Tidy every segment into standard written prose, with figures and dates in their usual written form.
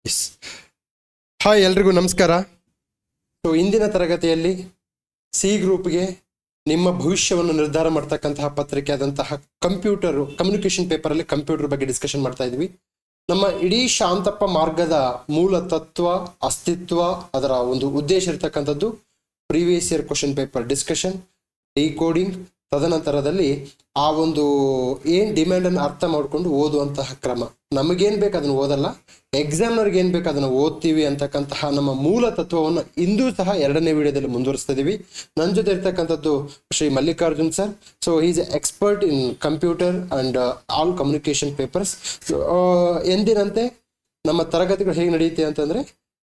Yes hi ಎಲ್ರಿಗೂ ನಮಸ್ಕಾರ. So ಇಂದಿನ ತರಗತಿಯಲ್ಲಿ ಸಿ ಗ್ರೂಪ್ಗೆ ನಿಮ್ಮ ಭವಿಷ್ಯವನ್ನು ನಿರ್ಧಾರ ಮಾಡ್ತಕ್ಕಂತಹ ಪತ್ರಿಕೆ ಆದಂತಹ ಕಮ್ಯುನಿಕೇಶನ್ ಪೇಪರಲ್ಲಿ ಕಂಪ್ಯೂಟರ್ ಬಗ್ಗೆ ಡಿಸ್ಕಷನ್ ಮಾಡ್ತಾ ಇದ್ವಿ. ನಮ್ಮ ಇಡೀ ಶಾಂತಪ್ಪ ಮಾರ್ಗದ ಮೂಲ ತತ್ವ, ಅಸ್ತಿತ್ವ, ಅದರ ಒಂದು ಉದ್ದೇಶ ಇರತಕ್ಕಂಥದ್ದು previous year question paper discussion, decoding, ತದನಂತರದಲ್ಲಿ ಆ ಒಂದು ಏನು ಡಿಮ್ಯಾಂಡನ್ನು ಅರ್ಥ ಮಾಡಿಕೊಂಡು ಓದುವಂತಹ ಕ್ರಮ. ನಮಗೇನು ಬೇಕು ಅದನ್ನು ಓದಲ್ಲ, ಎಕ್ಸಾಮ್ನವ್ರಿಗೆ ಏನು ಬೇಕು ಅದನ್ನು ಓದ್ತೀವಿ ಅಂತಕ್ಕಂತಹ ನಮ್ಮ ಮೂಲ ತತ್ವವನ್ನು ಇಂದೂ ಸಹ ಎರಡನೇ ವಿಡಿಯೋದಲ್ಲಿ ಮುಂದುವರಿಸ್ತಾ ಇದ್ದೀವಿ. ನನ್ನ ಜೊತೆ ಇರ್ತಕ್ಕಂಥದ್ದು Shri Mallikarjun sir. So is expert in computer and all communication papers. ಎಂದಿನಂತೆ ನಮ್ಮ ತರಗತಿಗಳು ಹೇಗೆ ನಡೆಯುತ್ತೆ ಅಂತಂದರೆ,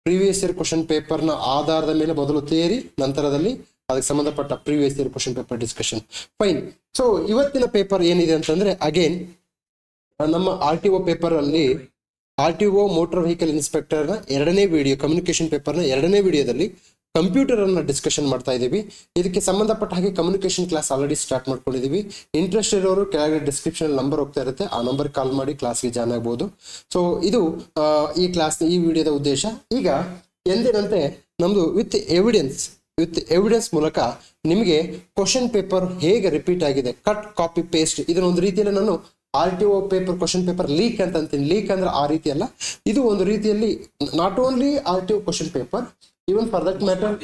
ಪ್ರೀವಿಯಸ್ ಇಯರ್ ಕ್ವಶನ್ ಪೇಪರ್ನ ಆಧಾರದ ಮೇಲೆ ಮೊದಲು ಥಿಯರಿ, ನಂತರದಲ್ಲಿ ಅದಕ್ಕೆ ಸಂಬಂಧಪಟ್ಟ previous year question paper discussion. Fine. So ಇವತ್ತಿನ ಪೇಪರ್ ಏನಿದೆ ಅಂತಂದರೆ, ಅಗೇನ್ ನಮ್ಮ RTO ಪೇಪರಲ್ಲಿ RTO ಮೋಟಾರ್ ವೆಹಿಕಲ್ ಇನ್ಸ್ಪೆಕ್ಟರ್ನ ಎರಡನೇ ವಿಡಿಯೋ, ಕಮ್ಯುನಿಕೇಶನ್ ಪೇಪರ್ನ ಎರಡನೇ ವಿಡಿಯೋದಲ್ಲಿ ಕಂಪ್ಯೂಟರನ್ನು ಡಿಸ್ಕಷನ್ ಮಾಡ್ತಾ ಇದ್ದೀವಿ. ಇದಕ್ಕೆ ಸಂಬಂಧಪಟ್ಟ ಹಾಗೆ ಕಮ್ಯುನಿಕೇಶನ್ ಕ್ಲಾಸ್ ಆಲ್ರೆಡಿ ಸ್ಟಾರ್ಟ್ ಮಾಡ್ಕೊಂಡಿದ್ದೀವಿ. ಇಂಟ್ರೆಸ್ಟ್ ಇರೋರು ಕೆಳಗಡೆ ಡಿಸ್ಕ್ರಿಪ್ಷನ್ ನಂಬರ್ ಹೋಗ್ತಾ ಇರುತ್ತೆ, ಆ ನಂಬರ್ ಕಾಲ್ ಮಾಡಿ ಕ್ಲಾಸ್ಗೆ ಜಾಯ್ನ್ ಆಗ್ಬೋದು. ಸೊ ಇದು ಈ ವಿಡಿಯೋದ ಉದ್ದೇಶ. ಈಗ ಎಂದಿನಂತೆ ನಮ್ಮದು ವಿತ್ ಎವಿಡೆನ್ಸ್ ಮೂಲಕ ನಿಮಗೆ ಕ್ವಶನ್ ಪೇಪರ್ ಹೇಗೆ ರಿಪೀಟ್ ಆಗಿದೆ, ಕಟ್ ಕಾಪಿ ಪೇಸ್ಟ್, ಇದನ್ನೊಂದು ರೀತಿಯಲ್ಲಿ ನಾನು RTO paper question paper leak ಅಂತ ಅಂತೀನಿ. ಲೀಕ್ ಅಂದ್ರೆ ಆ ರೀತಿ ಅಲ್ಲ, ಇದು ಒಂದು ರೀತಿಯಲ್ಲಿ not only RTO question paper, even for that matter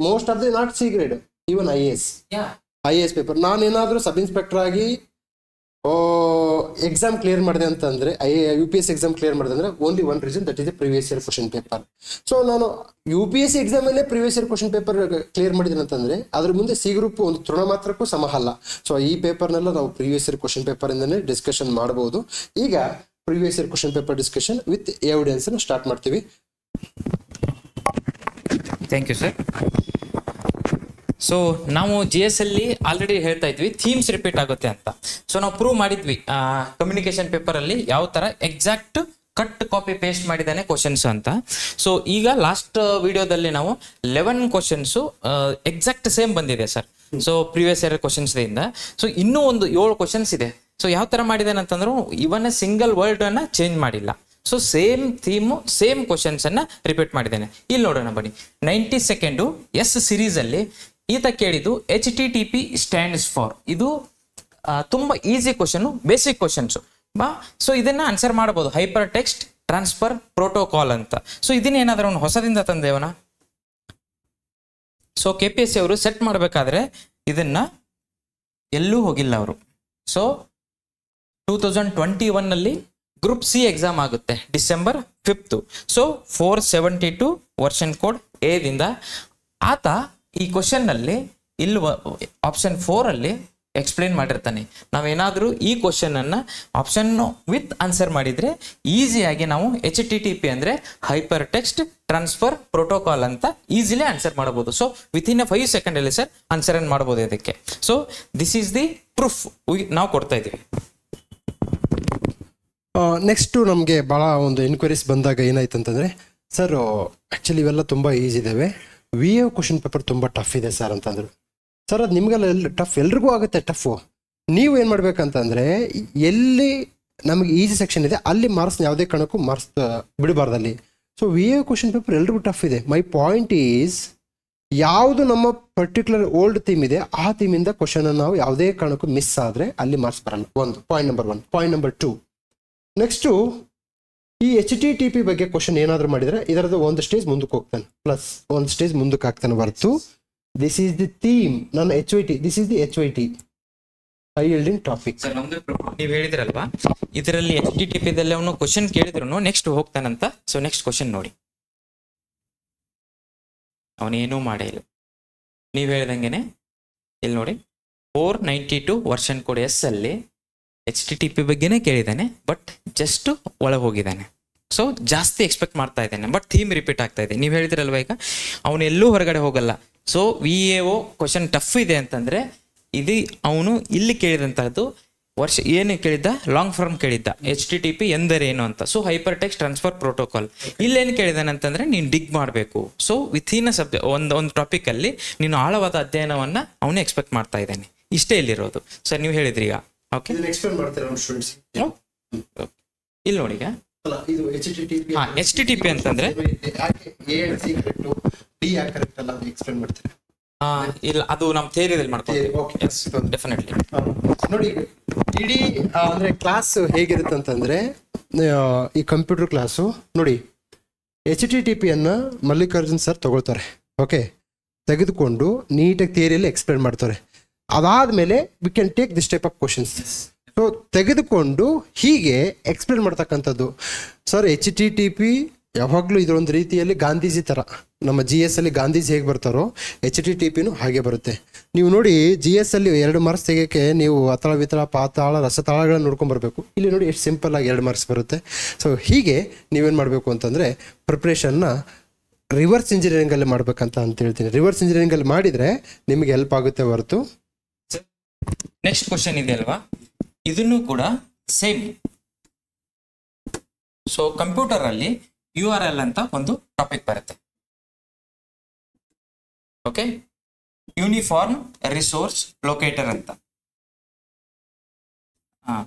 most of the not C grade, even IAS paper. ನಾನೇನಾದರೂ ಸಬ್ ಇನ್ಸ್ಪೆಕ್ಟರ್ ಆಗಿ ಎಕ್ಸಾಮ್ ಕ್ಲಿಯರ್ ಮಾಡಿದೆ ಅಂತಂದ್ರೆ, UPSC ಎಕ್ಸಾಮ್ ಕ್ಲಿಯರ್ ಮಾಡಿದೆ ಅಂದ್ರೆ only one reason, that is a previous year question paper. So ನಾನು UPSC ಎಕ್ಸಾಮಲ್ಲೇ previous year question paper clear ಮಾಡಿದ್ದೀನಿ ಅಂತಂದ್ರೆ ಅದ್ರ ಮುಂದೆ ಸಿ ಗ್ರೂಪ್ ಒಂದು ತೃಣ ಮಾತ್ರಕ್ಕೂ ಸಮ ಅಲ್ಲ. ಸೊ ಈ ಪೇಪರ್ನೆಲ್ಲ ನಾವು ಪ್ರೀವಿಯಸ್ ಇಯರ್ ಕ್ವಶನ್ ಪೇಪರ್ ಇಂದನೇ ಡಿಸ್ಕಷನ್ ಮಾಡಬಹುದು. ಈಗ previous year question paper discussion with evidence start ಮಾಡ್ತೀವಿ. Thank you sir. ಸೊ ನಾವು GS ಅಲ್ಲಿ ಆಲ್ರೆಡಿ ಹೇಳ್ತಾ ಇದ್ವಿ ಥೀಮ್ಸ್ ರಿಪೀಟ್ ಆಗುತ್ತೆ ಅಂತ. ಸೊ ನಾವು ಪ್ರೂವ್ ಮಾಡಿದ್ವಿ ಕಮ್ಯುನಿಕೇಶನ್ ಪೇಪರ್ ಅಲ್ಲಿ ಯಾವ ತರ ಎಕ್ಸಾಕ್ಟ್ ಕಟ್ ಕಾಪಿ ಪೇಸ್ಟ್ ಮಾಡಿದಾನೆ ಕ್ವಶನ್ಸ್ ಅಂತ. ಸೊ ಈಗ ಲಾಸ್ಟ್ ವಿಡಿಯೋದಲ್ಲಿ ನಾವು 11 ಕ್ವಶನ್ಸ್ ಎಕ್ಸಾಕ್ಟ್ ಸೇಮ್ ಬಂದಿದೆ sir. So previous year questions ಇಂದ ಸೊ ಇನ್ನೂ ಒಂದು 7 ಕ್ವಶನ್ಸ್ ಇದೆ. ಸೊ ಯಾವ ತರ ಮಾಡಿದಾನೆ ಅಂತಂದ್ರು, ಇವನ್ ಸಿಂಗಲ್ ವರ್ಡ್ ಅನ್ನ ಚೇಂಜ್ ಮಾಡಿಲ್ಲ. So same theme, same questions ಅನ್ನ ರಿಪೀಟ್ ಮಾಡಿದ್ದೇನೆ. ಇಲ್ಲಿ ನೋಡೋಣ ಬನ್ನಿ. 92 ಎಸ್ ಸಿರೀಸ್ ಅಲ್ಲಿ ಈತ ಕೇಳಿದ್ದು HTTP ಸ್ಟ್ಯಾಂಡ್ಸ್ ಫಾರ್. ಇದು ತುಂಬಾ ಈಸಿ ಕ್ವಶನ್, ಬೇಸಿಕ್ ಕ್ವಶನ್ಸ್ ಬಾ. ಸೊ ಇದನ್ನ ಆನ್ಸರ್ ಮಾಡಬಹುದು, ಹೈಪರ್ ಟೆಕ್ಸ್ಟ್ ಟ್ರಾನ್ಸ್ಫರ್ ಪ್ರೋಟೋಕಾಲ್ ಅಂತ. ಸೊ ಇದನ್ನ ಏನಾದ್ರೂ ಒಂದು ಹೊಸದಿಂದ ತಂದೇವನ. ಸೊ KPSC ಅವರು ಸೆಟ್ ಮಾಡಬೇಕಾದ್ರೆ ಇದನ್ನ ಎಲ್ಲೂ ಹೋಗಿಲ್ಲ ಅವರು. ಸೊ 2021 ನಲ್ಲಿ ಗ್ರೂಪ್ C ಎಕ್ಸಾಮ್ ಆಗುತ್ತೆ ಡಿಸೆಂಬರ್ 5. ಸೊ 472 ವರ್ಷನ್ ಕೋಡ್ ಎದಿಂದ ಆತ ಈ ಕ್ವಶನ್ ನಲ್ಲಿ ಇಲ್ಲಿ ಆಪ್ಷನ್ 4 ಅಲ್ಲಿ ಎಕ್ಸ್ಪ್ಲೇನ್ ಮಾಡಿರ್ತಾನೆ. ನಾವೇನಾದ್ರೂ ಈ ಕ್ವಶನ್ ಅನ್ನ ಆಪ್ಷನ್ ವಿತ್ ಆನ್ಸರ್ ಮಾಡಿದ್ರೆ ಈಸಿಯಾಗಿ ನಾವು HTTP ಅಂದ್ರೆ ಹೈಪರ್ ಟೆಕ್ಸ್ಟ್ ಟ್ರಾನ್ಸ್ಫರ್ ಪ್ರೋಟೋಕಾಲ್ ಅಂತ ಈಸಿಲಿ ಆನ್ಸರ್ ಮಾಡಬಹುದು. ಸೊ ವಿತ್ ಇನ್ 5 ಸೆಕೆಂಡ್ ಅಲ್ಲಿ ಸರ್ ಆನ್ಸರ್ ಅನ್ನು ಮಾಡಬಹುದು ಇದಕ್ಕೆ. So this is the proof ನಾವು ಕೊಡ್ತಾ ಇದೀವಿ. ನೆಕ್ಸ್ಟು ನಮಗೆ ಭಾಳ ಒಂದು ಎನ್ಕ್ವೈರೀಸ್ ಬಂದಾಗ ಏನಾಯ್ತು ಅಂತಂದರೆ, ಸರ್ ಆ್ಯಕ್ಚುಲಿ ಇವೆಲ್ಲ ತುಂಬ ಈಸಿ ಇದ್ದಾವೆ, VA ಕ್ವಶನ್ ಪೇಪರ್ ತುಂಬ ಟಫ್ ಇದೆ ಸರ್ ಅಂತಂದರು. ಸರ್ ಅದು ನಿಮಗೆಲ್ಲ ಟಫ್, ಎಲ್ರಿಗೂ ಆಗುತ್ತೆ ಟಫು. ನೀವು ಏನು ಮಾಡಬೇಕಂತಂದರೆ, ಎಲ್ಲಿ ನಮಗೆ ಈಸಿ ಸೆಕ್ಷನ್ ಇದೆ ಅಲ್ಲಿ ಮಾರ್ಕ್ಸ್ ಯಾವುದೇ ಕಾರಣಕ್ಕೂ marks ಬಿಡಬಾರ್ದಲ್ಲಿ. So VA question paper ಎಲ್ರಿಗೂ ಟಫ್ ಇದೆ. ಮೈ ಪಾಯಿಂಟ್ ಈಸ್, ಯಾವುದು ನಮ್ಮ ಪರ್ಟಿಕ್ಯುಲರ್ ಓಲ್ಡ್ ಥೀಮ್ ಇದೆ ಆ ಥೀಮಿಂದ ಕ್ವಶನನ್ನು ನಾವು ಯಾವುದೇ ಕಾರಣಕ್ಕೂ ಮಿಸ್ ಆದರೆ ಅಲ್ಲಿ ಮಾರ್ಕ್ಸ್ ಬರಲ್ಲ. ಒಂದು point number 1. Point number 2, next ಈ HTTP ಬಗ್ಗೆ ಕ್ವಶನ್ ಏನಾದರೂ ಮಾಡಿದರೆ ಇದರದ್ದು ಒಂದು ಸ್ಟೇಜ್ ಮುಂದಕ್ಕೆ ಹೋಗ್ತಾನೆ, ಪ್ಲಸ್ ಒಂದು ಸ್ಟೇಜ್ ಮುಂದಕ್ಕೆ ಹಾಕ್ತಾನೆ ಹೊರತು ದಿಸ್ ಈಸ್ ದಿ ಥೀಮ್. ನನ್ನ HYT, this is the HYT, high ಯೀಲ್ಡಿಂಗ್ topic. ನೀವು ಹೇಳಿದ್ರಲ್ವಾ, ಇದರಲ್ಲಿ HTTP ದಲ್ಲಿ ಅವನು ಕ್ವಶನ್ ಕೇಳಿದ್ರು ನೆಕ್ಸ್ಟ್ ಹೋಗ್ತಾನಂತ. ಸೊ ನೆಕ್ಸ್ಟ್ ಕ್ವಶನ್ ನೋಡಿ, ಅವನೇನೂ ಮಾಡೇ ಇಲ್ಲ. ನೀವು ಹೇಳ್ದಂಗೆನೆ ಇಲ್ಲಿ ನೋಡಿ 492 ವರ್ಷನ್ ಕೋಡ್ S ಅಲ್ಲಿ HTTP ಬಗ್ಗೆನೇ ಕೇಳಿದ್ದಾನೆ, ಬಟ್ ಜಸ್ಟ್ ಒಳಗೆ ಹೋಗಿದ್ದಾನೆ. ಸೊ ಜಾಸ್ತಿ ಎಕ್ಸ್ಪೆಕ್ಟ್ ಮಾಡ್ತಾ ಇದ್ದಾನೆ, ಬಟ್ ಥೀಮ್ ರಿಪೀಟ್ ಆಗ್ತಾ ಇದೆ. ನೀವು ಹೇಳಿದ್ರಲ್ವ, ಈಗ ಅವನು ಎಲ್ಲೂ ಹೊರಗಡೆ ಹೋಗಲ್ಲ. ಸೊ VAO ಕ್ವಶನ್ ಟಫ್ ಇದೆ ಅಂತಂದ್ರೆ ಇದು ಅವನು ಇಲ್ಲಿ ಕೇಳಿದಂತಹದ್ದು ವರ್ಷ ಏನು ಕೇಳಿದ್ದ, ಲಾಂಗ್ ಫಾರ್ಮ್ ಕೇಳಿದ್ದ, HTTP ಎಂದರೇನು ಅಂತ. So hyper text transfer protocol. ಇಲ್ಲೇನು ಕೇಳಿದಾನೆ ಅಂತಂದ್ರೆ ನೀನು ಡಿಗ್ ಮಾಡಬೇಕು. ಸೊ ವಿತಿನ್ ಒಂದು ಟಾಪಿಕ್ ಅಲ್ಲಿ ನೀನು ಆಳವಾದ ಅಧ್ಯಯನವನ್ನ ಅವನು ಎಕ್ಸ್ಪೆಕ್ಟ್ ಮಾಡ್ತಾ ಇದ್ದಾನೆ. ಇಷ್ಟೇ ಇಲ್ಲಿರೋದು ಸರ್. ನೀವು ಹೇಳಿದ್ರಿ ಈಗ, ಓಕೆ ಎಕ್ಸ್ಪ್ಲೇನ್ ಮಾಡ್ತಾರೆ ಸ್ಟೂಡೆಂಟ್ಸ್. ಇಲ್ಲಿ ನೋಡಿ, ಈಗ ಅಲ್ಲ ಇದು HTTP HTTP ಅಂತಂದ್ರೆ ಯಾಕೆ A and C correct D ಯಾಕೆ ಕರೆಕ್ಟ್ ಅಲ್ಲ ಅಂತ ಎಕ್ಸ್ಪ್ಲೇನ್ ಮಾಡ್ತೀರಾ? ಇಲ್ಲ, ಅದು ನಮ್ಮ ಥಿಯರಿಯಲ್ಲಿ ಮಾಡ್ತೀವಿ. Okay, definitely. ನೋಡಿ, ಇಡೀ ಅಂದ್ರೆ ಕ್ಲಾಸ್ ಹೇಗಿರುತ್ತೆ ಅಂತಂದ್ರೆ, ಈ ಕಂಪ್ಯೂಟರ್ ಕ್ಲಾಸು ನೋಡಿ, HTTP ಅನ್ನ ಮಲ್ಲಿಕಾರ್ಜುನ್ ಸರ್ ತಗೊಳ್ತಾರೆ. ಓಕೆ, ತೆಗೆದುಕೊಂಡು ನೀಟಾಗಿ ಥಿಯರಿಯಲ್ಲಿ ಎಕ್ಸ್ಪ್ಲೇನ್ ಮಾಡ್ತಾರೆ. ಅದಾದ್ಮೇಲೆ we can take this type of questions. So ತೆಗೆದುಕೊಂಡು ಹೀಗೆ ಎಕ್ಸ್ಪ್ಲೇನ್ ಮಾಡ್ತಕ್ಕಂಥದ್ದು. ಸರ್ HTTP ಯಾವಾಗಲೂ ಇದೊಂದು ರೀತಿಯಲ್ಲಿ ಗಾಂಧೀಜಿ ಥರ, ನಮ್ಮ GS ಅಲ್ಲಿ ಗಾಂಧೀಜಿ ಹೇಗೆ ಬರ್ತಾರೋ HTTPನೂ ಹಾಗೆ ಬರುತ್ತೆ. ನೀವು ನೋಡಿ GS ಅಲ್ಲಿ 2 ಮಾರ್ಕ್ಸ್ ತೆಗೋಕ್ಕೆ ನೀವು ಅತಳ ವಿತಳ ಪಾತಾಳ ರಸತಾಳಗಳನ್ನ ನೋಡ್ಕೊಂಡ್ಬರ್ಬೇಕು. ಇಲ್ಲಿ ನೋಡಿ ಎಷ್ಟು ಸಿಂಪಲ್ ಆಗಿ 2 ಮಾರ್ಕ್ಸ್ ಬರುತ್ತೆ. ಸೊ ಹೀಗೆ ನೀವೇನು ಮಾಡಬೇಕು ಅಂತಂದರೆ ಪ್ರಿಪ್ರೇಷನ್ನ ರಿವರ್ಸ್ ಇಂಜಿನಿಯರಿಂಗಲ್ಲಿ ಮಾಡ್ಬೇಕಂತ ಅಂತ ಹೇಳ್ತೀನಿ. ರಿವರ್ಸ್ ಇಂಜಿನಿಯರಿಂಗಲ್ಲಿ ಮಾಡಿದರೆ ನಿಮಗೆ ಹೆಲ್ಪ್ ಆಗುತ್ತೆ ಹೊರತು. ನೆಕ್ಸ್ಟ್ ಕ್ವಶನ್ ಇದೆ ಅಲ್ವಾ, ಇದನ್ನು ಕೂಡ ಸೇಮ್. ಸೊ ಕಂಪ್ಯೂಟರ್ ಅಲ್ಲಿ URL ಅಂತ ಒಂದು ಟಾಪಿಕ್ ಬರುತ್ತೆ. ಓಕೆ, ಯೂನಿಫಾರ್ಮ್ ರಿಸೋರ್ಸ್ ಲೊಕೇಟರ್ ಅಂತ.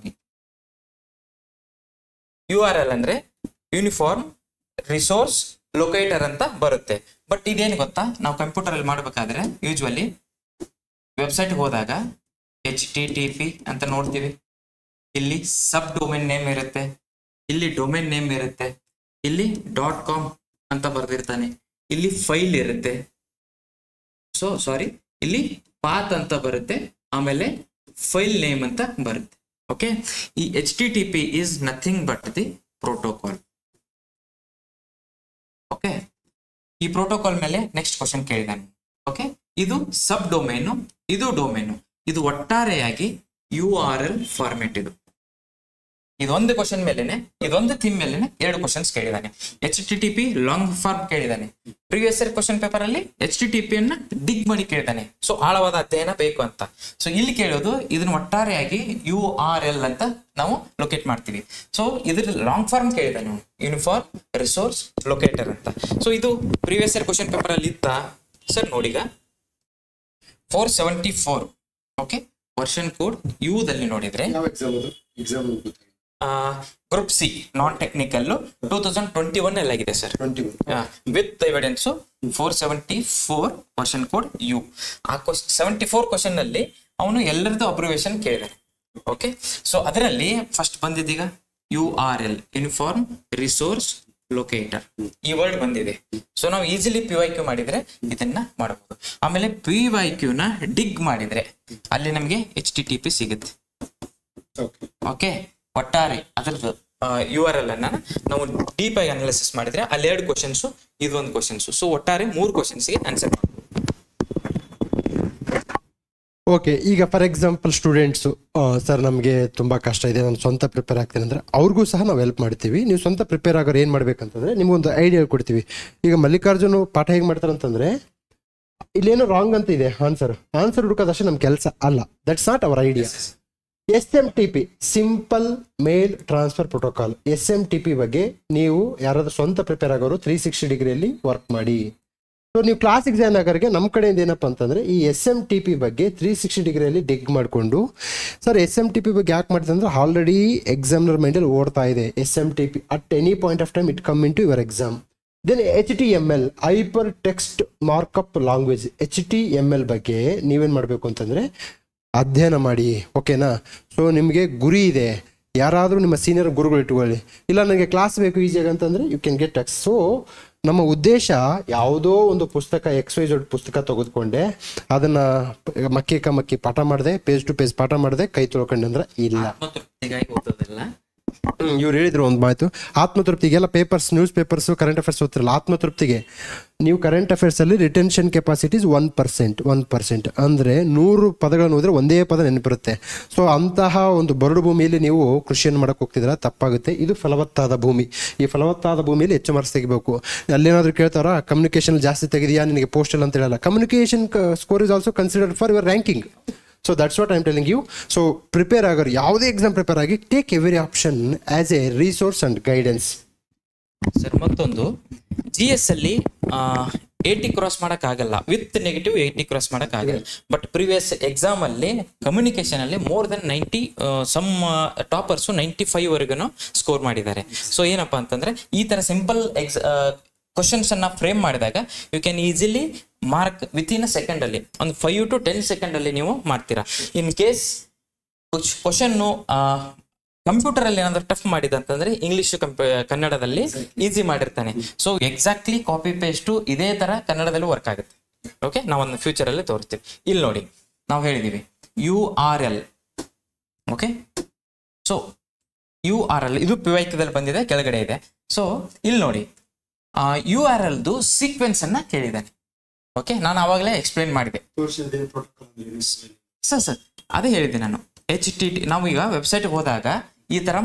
URL ಅಂದ್ರೆ ಯೂನಿಫಾರ್ಮ್ ರಿಸೋರ್ಸ್ ಲೊಕೇಟರ್ ಅಂತ ಬರುತ್ತೆ. ಬಟ್ ಇದೇನು ಗೊತ್ತಾ, ನಾವು ಕಂಪ್ಯೂಟರ್ ಅಲ್ಲಿ ಮಾಡಬೇಕಾದ್ರೆ ಯೂಶುವಲಿ ವೆಬ್ಸೈಟ್ ಹೋದಾಗ HTTP ಅಂತ ನೋಡ್ತೀವಿ. ಇಲ್ಲಿ ಸಬ್ ಡೊಮೇನ್ ನೇಮ್ ಇರುತ್ತೆ, ಇಲ್ಲಿ ಡೊಮೇನ್ ನೇಮ್ ಇರುತ್ತೆ, ಇಲ್ಲಿ .com ಅಂತ ಬರ್ದಿರ್ತಾನೆ, ಇಲ್ಲಿ ಫೈಲ್ ಇರುತ್ತೆ. ಇಲ್ಲಿ ಪಾತ್ ಅಂತ ಬರುತ್ತೆ, ಆಮೇಲೆ ಫೈಲ್ ನೇಮ್ ಅಂತ ಬರುತ್ತೆ. ಓಕೆ, ಈ HTTP is nothing but the protocol. Okay, ಈ ಪ್ರೋಟೋಕಾಲ್ ಮೇಲೆ ನೆಕ್ಸ್ಟ್ ಕ್ವಶನ್ ಕೇಳಿದಾನೆ. ಓಕೆ, ಇದು ಸಬ್ ಡೊಮೇನು, ಇದು ಡೊಮೇನು, ಇದು ಒಟ್ಟಾರೆಯಾಗಿ URL ಫಾರ್ಮೆಟ್. ಇದೊಂದು ಕ್ವಶನ್ ಮೇಲೆನೆ, ಇದೊಂದು ಥೀಮ್ ಮೇಲೆನೆ 2 ಕ್ವಶನ್ಸ್ ಕೇಳಿದಾನೆ. HTTP ಲಾಂಗ್ ಫಾರ್ಮ್ ಕೇಳಿದಾನೆ. ಪ್ರೀವಿಯಸ್ ಇಯರ್ ಕ್ವಶನ್ ಪೇಪರ್ ಅಲ್ಲಿ HTTP ಅನ್ನ ಡಿಗ್ ಮಾಡಿ ಕೇಳಿದಾನೆ. ಸೊ ಆಳವಾದ ಅಧ್ಯಯನ ಬೇಕು ಅಂತ. ಸೊ ಇಲ್ಲಿ ಕೇಳೋದು ಇದನ್ನ ಒಟ್ಟಾರೆಯಾಗಿ URL ಅಂತ ನಾವು ಲೊಕೇಟ್ ಮಾಡ್ತೀವಿ. ಸೊ ಇದ್ರ ಲಾಂಗ್ ಫಾರ್ಮ್ ಕೇಳಿದಾನೆ, ಯೂನಿಫಾರ್ಮ್ ರಿಸೋರ್ಸ್ ಲೊಕೇಟರ್ ಅಂತ. ಸೊ ಇದು ಪ್ರೀವಿಯಸ್ ಇಯರ್ ಕ್ವಶನ್ ಪೇಪರ್ ಅಲ್ಲಿ ಇತ್ತ ಸರ್. ನೋಡಿಗ 474. ಓಕೆ, ವರ್ಷನ್ ಕೋಡ್ ದಲ್ಲಿ ನೋಡಿದ್ರೆ ಗ್ರೂಪ್ ಸಿ ನಾನ್ ಟೆಕ್ನಿಕಲ್ 2021 ಅಲ್ಲಿ ಆಗಿದೆ sir, with evidence 474 version code ಯು. ಆ 74 ಕ್ವಶನ್ ಅಲ್ಲಿ ಅವನು ಎಲ್ಲರದ್ದು ಅಬ್ರಿವೇಷನ್ ಕೇಳಿದಾನೆ. ಓಕೆ, ಸೊ ಅದರಲ್ಲಿ ಫಸ್ಟ್ ಬಂದಿದ್ದೀಗ URL ಯೂನಿಫಾರ್ಮ್ ರಿಸೋರ್ಸ್ ಲೊಕೇಟರ್ ಈ ವರ್ಡ್ ಬಂದಿದೆ. ಸೊ ನಾವು ಈಸಿಲಿ PYQ ಮಾಡಿದ್ರೆ ಇದನ್ನ ಮಾಡಬಹುದು. ಆಮೇಲೆ PYQ ನ ಡಿಗ್ ಮಾಡಿದ್ರೆ ಅಲ್ಲಿ ನಮಗೆ HTTP ಸಿಗುತ್ತೆ. ಓಕೆ, ಒಟ್ಟಾರೆ ಅದರದ್ದು URL ಅನ್ನ ನಾವು ಡೀಪ್ ಆಗಿ ಅನಾಲಿಸಿಸ್ ಮಾಡಿದ್ರೆ ಅಲ್ಲಿ 2 ಕ್ವಶನ್ಸ್, ಇದೊಂದು ಕ್ವಶನ್ಸ್. ಸೊ ಒಟ್ಟಾರೆ 3 ಕ್ವಶನ್ಸ್ಗೆ ಆನ್ಸರ್ ಮಾಡಬಹುದು. ಓಕೆ, ಈಗ ಫಾರ್ ಎಕ್ಸಾಂಪಲ್ ಸ್ಟೂಡೆಂಟ್ಸು ಸರ್ ನಮಗೆ ತುಂಬ ಕಷ್ಟ ಇದೆ, ನಾನು ಸ್ವಂತ ಪ್ರಿಪೇರ್ ಆಗ್ತೀನಿ ಅಂದರೆ ಅವ್ರಿಗೂ ಸಹ ನಾವು ಹೆಲ್ಪ್ ಮಾಡ್ತೀವಿ. ನೀವು ಸ್ವಂತ ಪ್ರಿಪೇರ್ ಆಗೋರು ಏನು ಮಾಡಬೇಕಂತಂದರೆ ನಿಮಗೊಂದು ಐಡಿಯಾ ಕೊಡ್ತೀವಿ. ಈಗ ಮಲ್ಲಿಕಾರ್ಜುನ್ ಪಾಠ ಹೇಗೆ ಮಾಡ್ತಾರೆ ಅಂತಂದರೆ, ಇಲ್ಲೇನೋ ರಾಂಗ್ ಅಂತ ಇದೆ ಆನ್ಸರ್ ಹುಡುಕೋದಷ್ಟೇ ನಮ್ಮ ಕೆಲಸ ಅಲ್ಲ. That's not our idea. SMTP simple mail transfer protocol, SMTP ಬಗ್ಗೆ ನೀವು ಯಾರಾದ್ರೂ ಸ್ವಂತ ಪ್ರಿಪೇರ್ ಆಗೋರು 360 ಡಿಗ್ರಿಯಲ್ಲಿ ವರ್ಕ್ ಮಾಡಿ. ಸೊ ನೀವು ಕ್ಲಾಸ್ ಎಕ್ಸಾಮ್ ಆಗೋರಿಗೆ ನಮ್ಮ ಕಡೆಯಿಂದ ಏನಪ್ಪ ಅಂತಂದರೆ ಈ SMTP ಬಗ್ಗೆ 360 ಡಿಗ್ರಿಯಲ್ಲಿ ಡಿಗ್ ಮಾಡಿಕೊಂಡು, ಸರ್ SMTP ಬಗ್ಗೆ ಯಾಕೆ ಮಾಡ್ತಾರೆ ಅಂದರೆ ಆಲ್ರೆಡಿ ಎಕ್ಸಾಮ್ನರ್ ಮೈಂಡಲ್ಲಿ ಓಡ್ತಾ ಇದೆ. SMTP at any point of time it come into your exam. Then HTML hyper text markup language, HTML ಬಗ್ಗೆ ನೀವೇನು ಮಾಡಬೇಕು ಅಂತಂದರೆ ಅಧ್ಯಯನ ಮಾಡಿ. ಓಕೆನಾ? ಸೊ ನಿಮಗೆ ಗುರಿ ಇದೆ, ಯಾರಾದರೂ ನಿಮ್ಮ ಸೀನಿಯರ್ ಗುರುಗಳು ಇಟ್ಕೊಳ್ಳಿ. ಇಲ್ಲ ನನಗೆ ಕ್ಲಾಸ್ ಬೇಕು ಈಸಿಯಾಗಿ ಅಂತಂದರೆ you can get text. So ನಮ್ಮ ಉದ್ದೇಶ ಯಾವುದೋ ಒಂದು ಪುಸ್ತಕ XYZ ಪುಸ್ತಕ ತೆಗೆದುಕೊಂಡೆ ಅದನ್ನು ಮಕ್ಕಿ ಪಾಠ ಮಾಡಿದೆ, ಪೇಜ್ ಟು ಪೇಜ್ ಪಾಠ ಮಾಡಿದೆ, ಕೈ ತೊಳ್ಕೊಂಡೆ ಅಂದ್ರೆ ಇಲ್ಲ. ಇವ್ರು ಹೇಳಿದ್ರು ಒಂದು ಮಾತು, ಆತ್ಮತೃಪ್ತಿಗೆಲ್ಲ papers, news papers, current affairs ಓದ್ತಿರಲ್ಲ, ಆತ್ಮತೃಪ್ತಿಗೆ ನೀವು ಕರೆಂಟ್ ಅಫೇರ್ಸಲ್ಲಿ ರಿಟೆನ್ಷನ್ ಕೆಪಾಸಿಟೀಸ್ 1% ಅಂದರೆ 100 ಪದಗಳನ್ನು ಓದಿದ್ರೆ ಒಂದೇ ಪದ ನೆನಪಿರುತ್ತೆ. ಸೊ ಅಂತಹ ಒಂದು ಬರಡು ಭೂಮಿಯಲ್ಲಿ ನೀವು ಕೃಷಿಯನ್ನು ಮಾಡೋಕ್ಕೆ ಹೋಗ್ತಿದ್ರೆ ತಪ್ಪಾಗುತ್ತೆ. ಇದು ಫಲವತ್ತಾದ ಭೂಮಿ. ಈ ಫಲವತ್ತಾದ ಭೂಮಿಯಲ್ಲಿ ಹೆಚ್ಚು ಮಾರ್ಕ್ಸ್ ತೆಗಿಬೇಕು. ಅಲ್ಲೇನಾದರೂ ಕೇಳ್ತಾರ ಕಮ್ಯುನಿಕೇಷನ್ ಜಾಸ್ತಿ ತೆಗೆದಿಯಾ ನಿನಗೆ ಪೋಸ್ಟಲ್ ಅಂತ ಹೇಳಲ್ಲ. Communication score is also considered for your ranking. So that's what I am telling you. So prepare ಆಗೋರು ಯಾವುದೇ ಎಕ್ಸಾಮ್ ಪ್ರಿಪೇರ್ ಆಗಿ take every option as a resource and guidance. Sir ಮತ್ತೊಂದು GS ಅಲ್ಲಿ 80 cross ಮಾಡಕ್ ಆಗಲ್ಲ, with negative 80 cross ಮಾಡಕ್ ಆಗಲ್ಲ. But previous exam ಅಲ್ಲಿ ಕಮ್ಯುನಿಕೇಶನ್ ಅಲ್ಲಿ ಮೋರ್ ದೆನ್ 90 ಸಮ್ ಟಾಪರ್ಸ್ 95 ವರೆಗೂ ಸ್ಕೋರ್ ಮಾಡಿದ್ದಾರೆ. ಸೊ ಏನಪ್ಪಾ ಅಂತಂದ್ರೆ ಈ ತರ ಸಿಂಪಲ್ ಕ್ವಶನ್ಸ್ ಅನ್ನ ಫ್ರೇಮ್ ಮಾಡಿದಾಗ you can easily mark within a second ಅಲ್ಲಿ, ಒಂದು 5 to 10 ಸೆಕೆಂಡ್ ಅಲ್ಲಿ ನೀವು ಮಾಡ್ತೀರಾ. ಇನ್ ಕೇಸ್ ಕ್ವಶನ್ ಕಂಪ್ಯೂಟರ್ ಅಲ್ಲಿ ಏನಾದ್ರು ಟಫ್ ಮಾಡಿದ ಅಂತಂದ್ರೆ ಇಂಗ್ಲಿಷ್ ಕನ್ನಡದಲ್ಲಿ ಈಸಿ ಮಾಡಿರ್ತಾನೆ. ಸೊ ಎಕ್ಸಾಕ್ಟ್ಲಿ ಕಾಪಿ ಪೇಸ್ಟ್ ಇದೇ ತರ ಕನ್ನಡದಲ್ಲೂ ವರ್ಕ್ ಆಗುತ್ತೆ. ಓಕೆ, ನಾವೊಂದು ಫ್ಯೂಚರ್ ಅಲ್ಲಿ ತೋರಿಸ್ತೀವಿ. ಇಲ್ಲಿ ನೋಡಿ, ನಾವು ಹೇಳಿದೀವಿ URL. ಓಕೆ, ಸೊ URL ಇದು ಪಿವೈಕ್ಯದಲ್ಲಿ ಬಂದಿದೆ, ಕೆಳಗಡೆ ಇದೆ. ಸೊ ಇಲ್ಲಿ ನೋಡಿ, URL ಸೀಕ್ವೆನ್ಸ್ ಅನ್ನ ಕೇಳಿದ್ದಾನೆ. ಓಕೆ, ನಾನು ಆವಾಗಲೇ ಎಕ್ಸ್ಪ್ಲೈನ್ ಮಾಡಿದೆ ಸರ್ ಅದೇ ಹೇಳಿದ್ದೆ ನಾನು. HTTP ನಾವು ಈಗ ವೆಬ್ಸೈಟ್ಗೆ ಹೋದಾಗ ಈ ತರ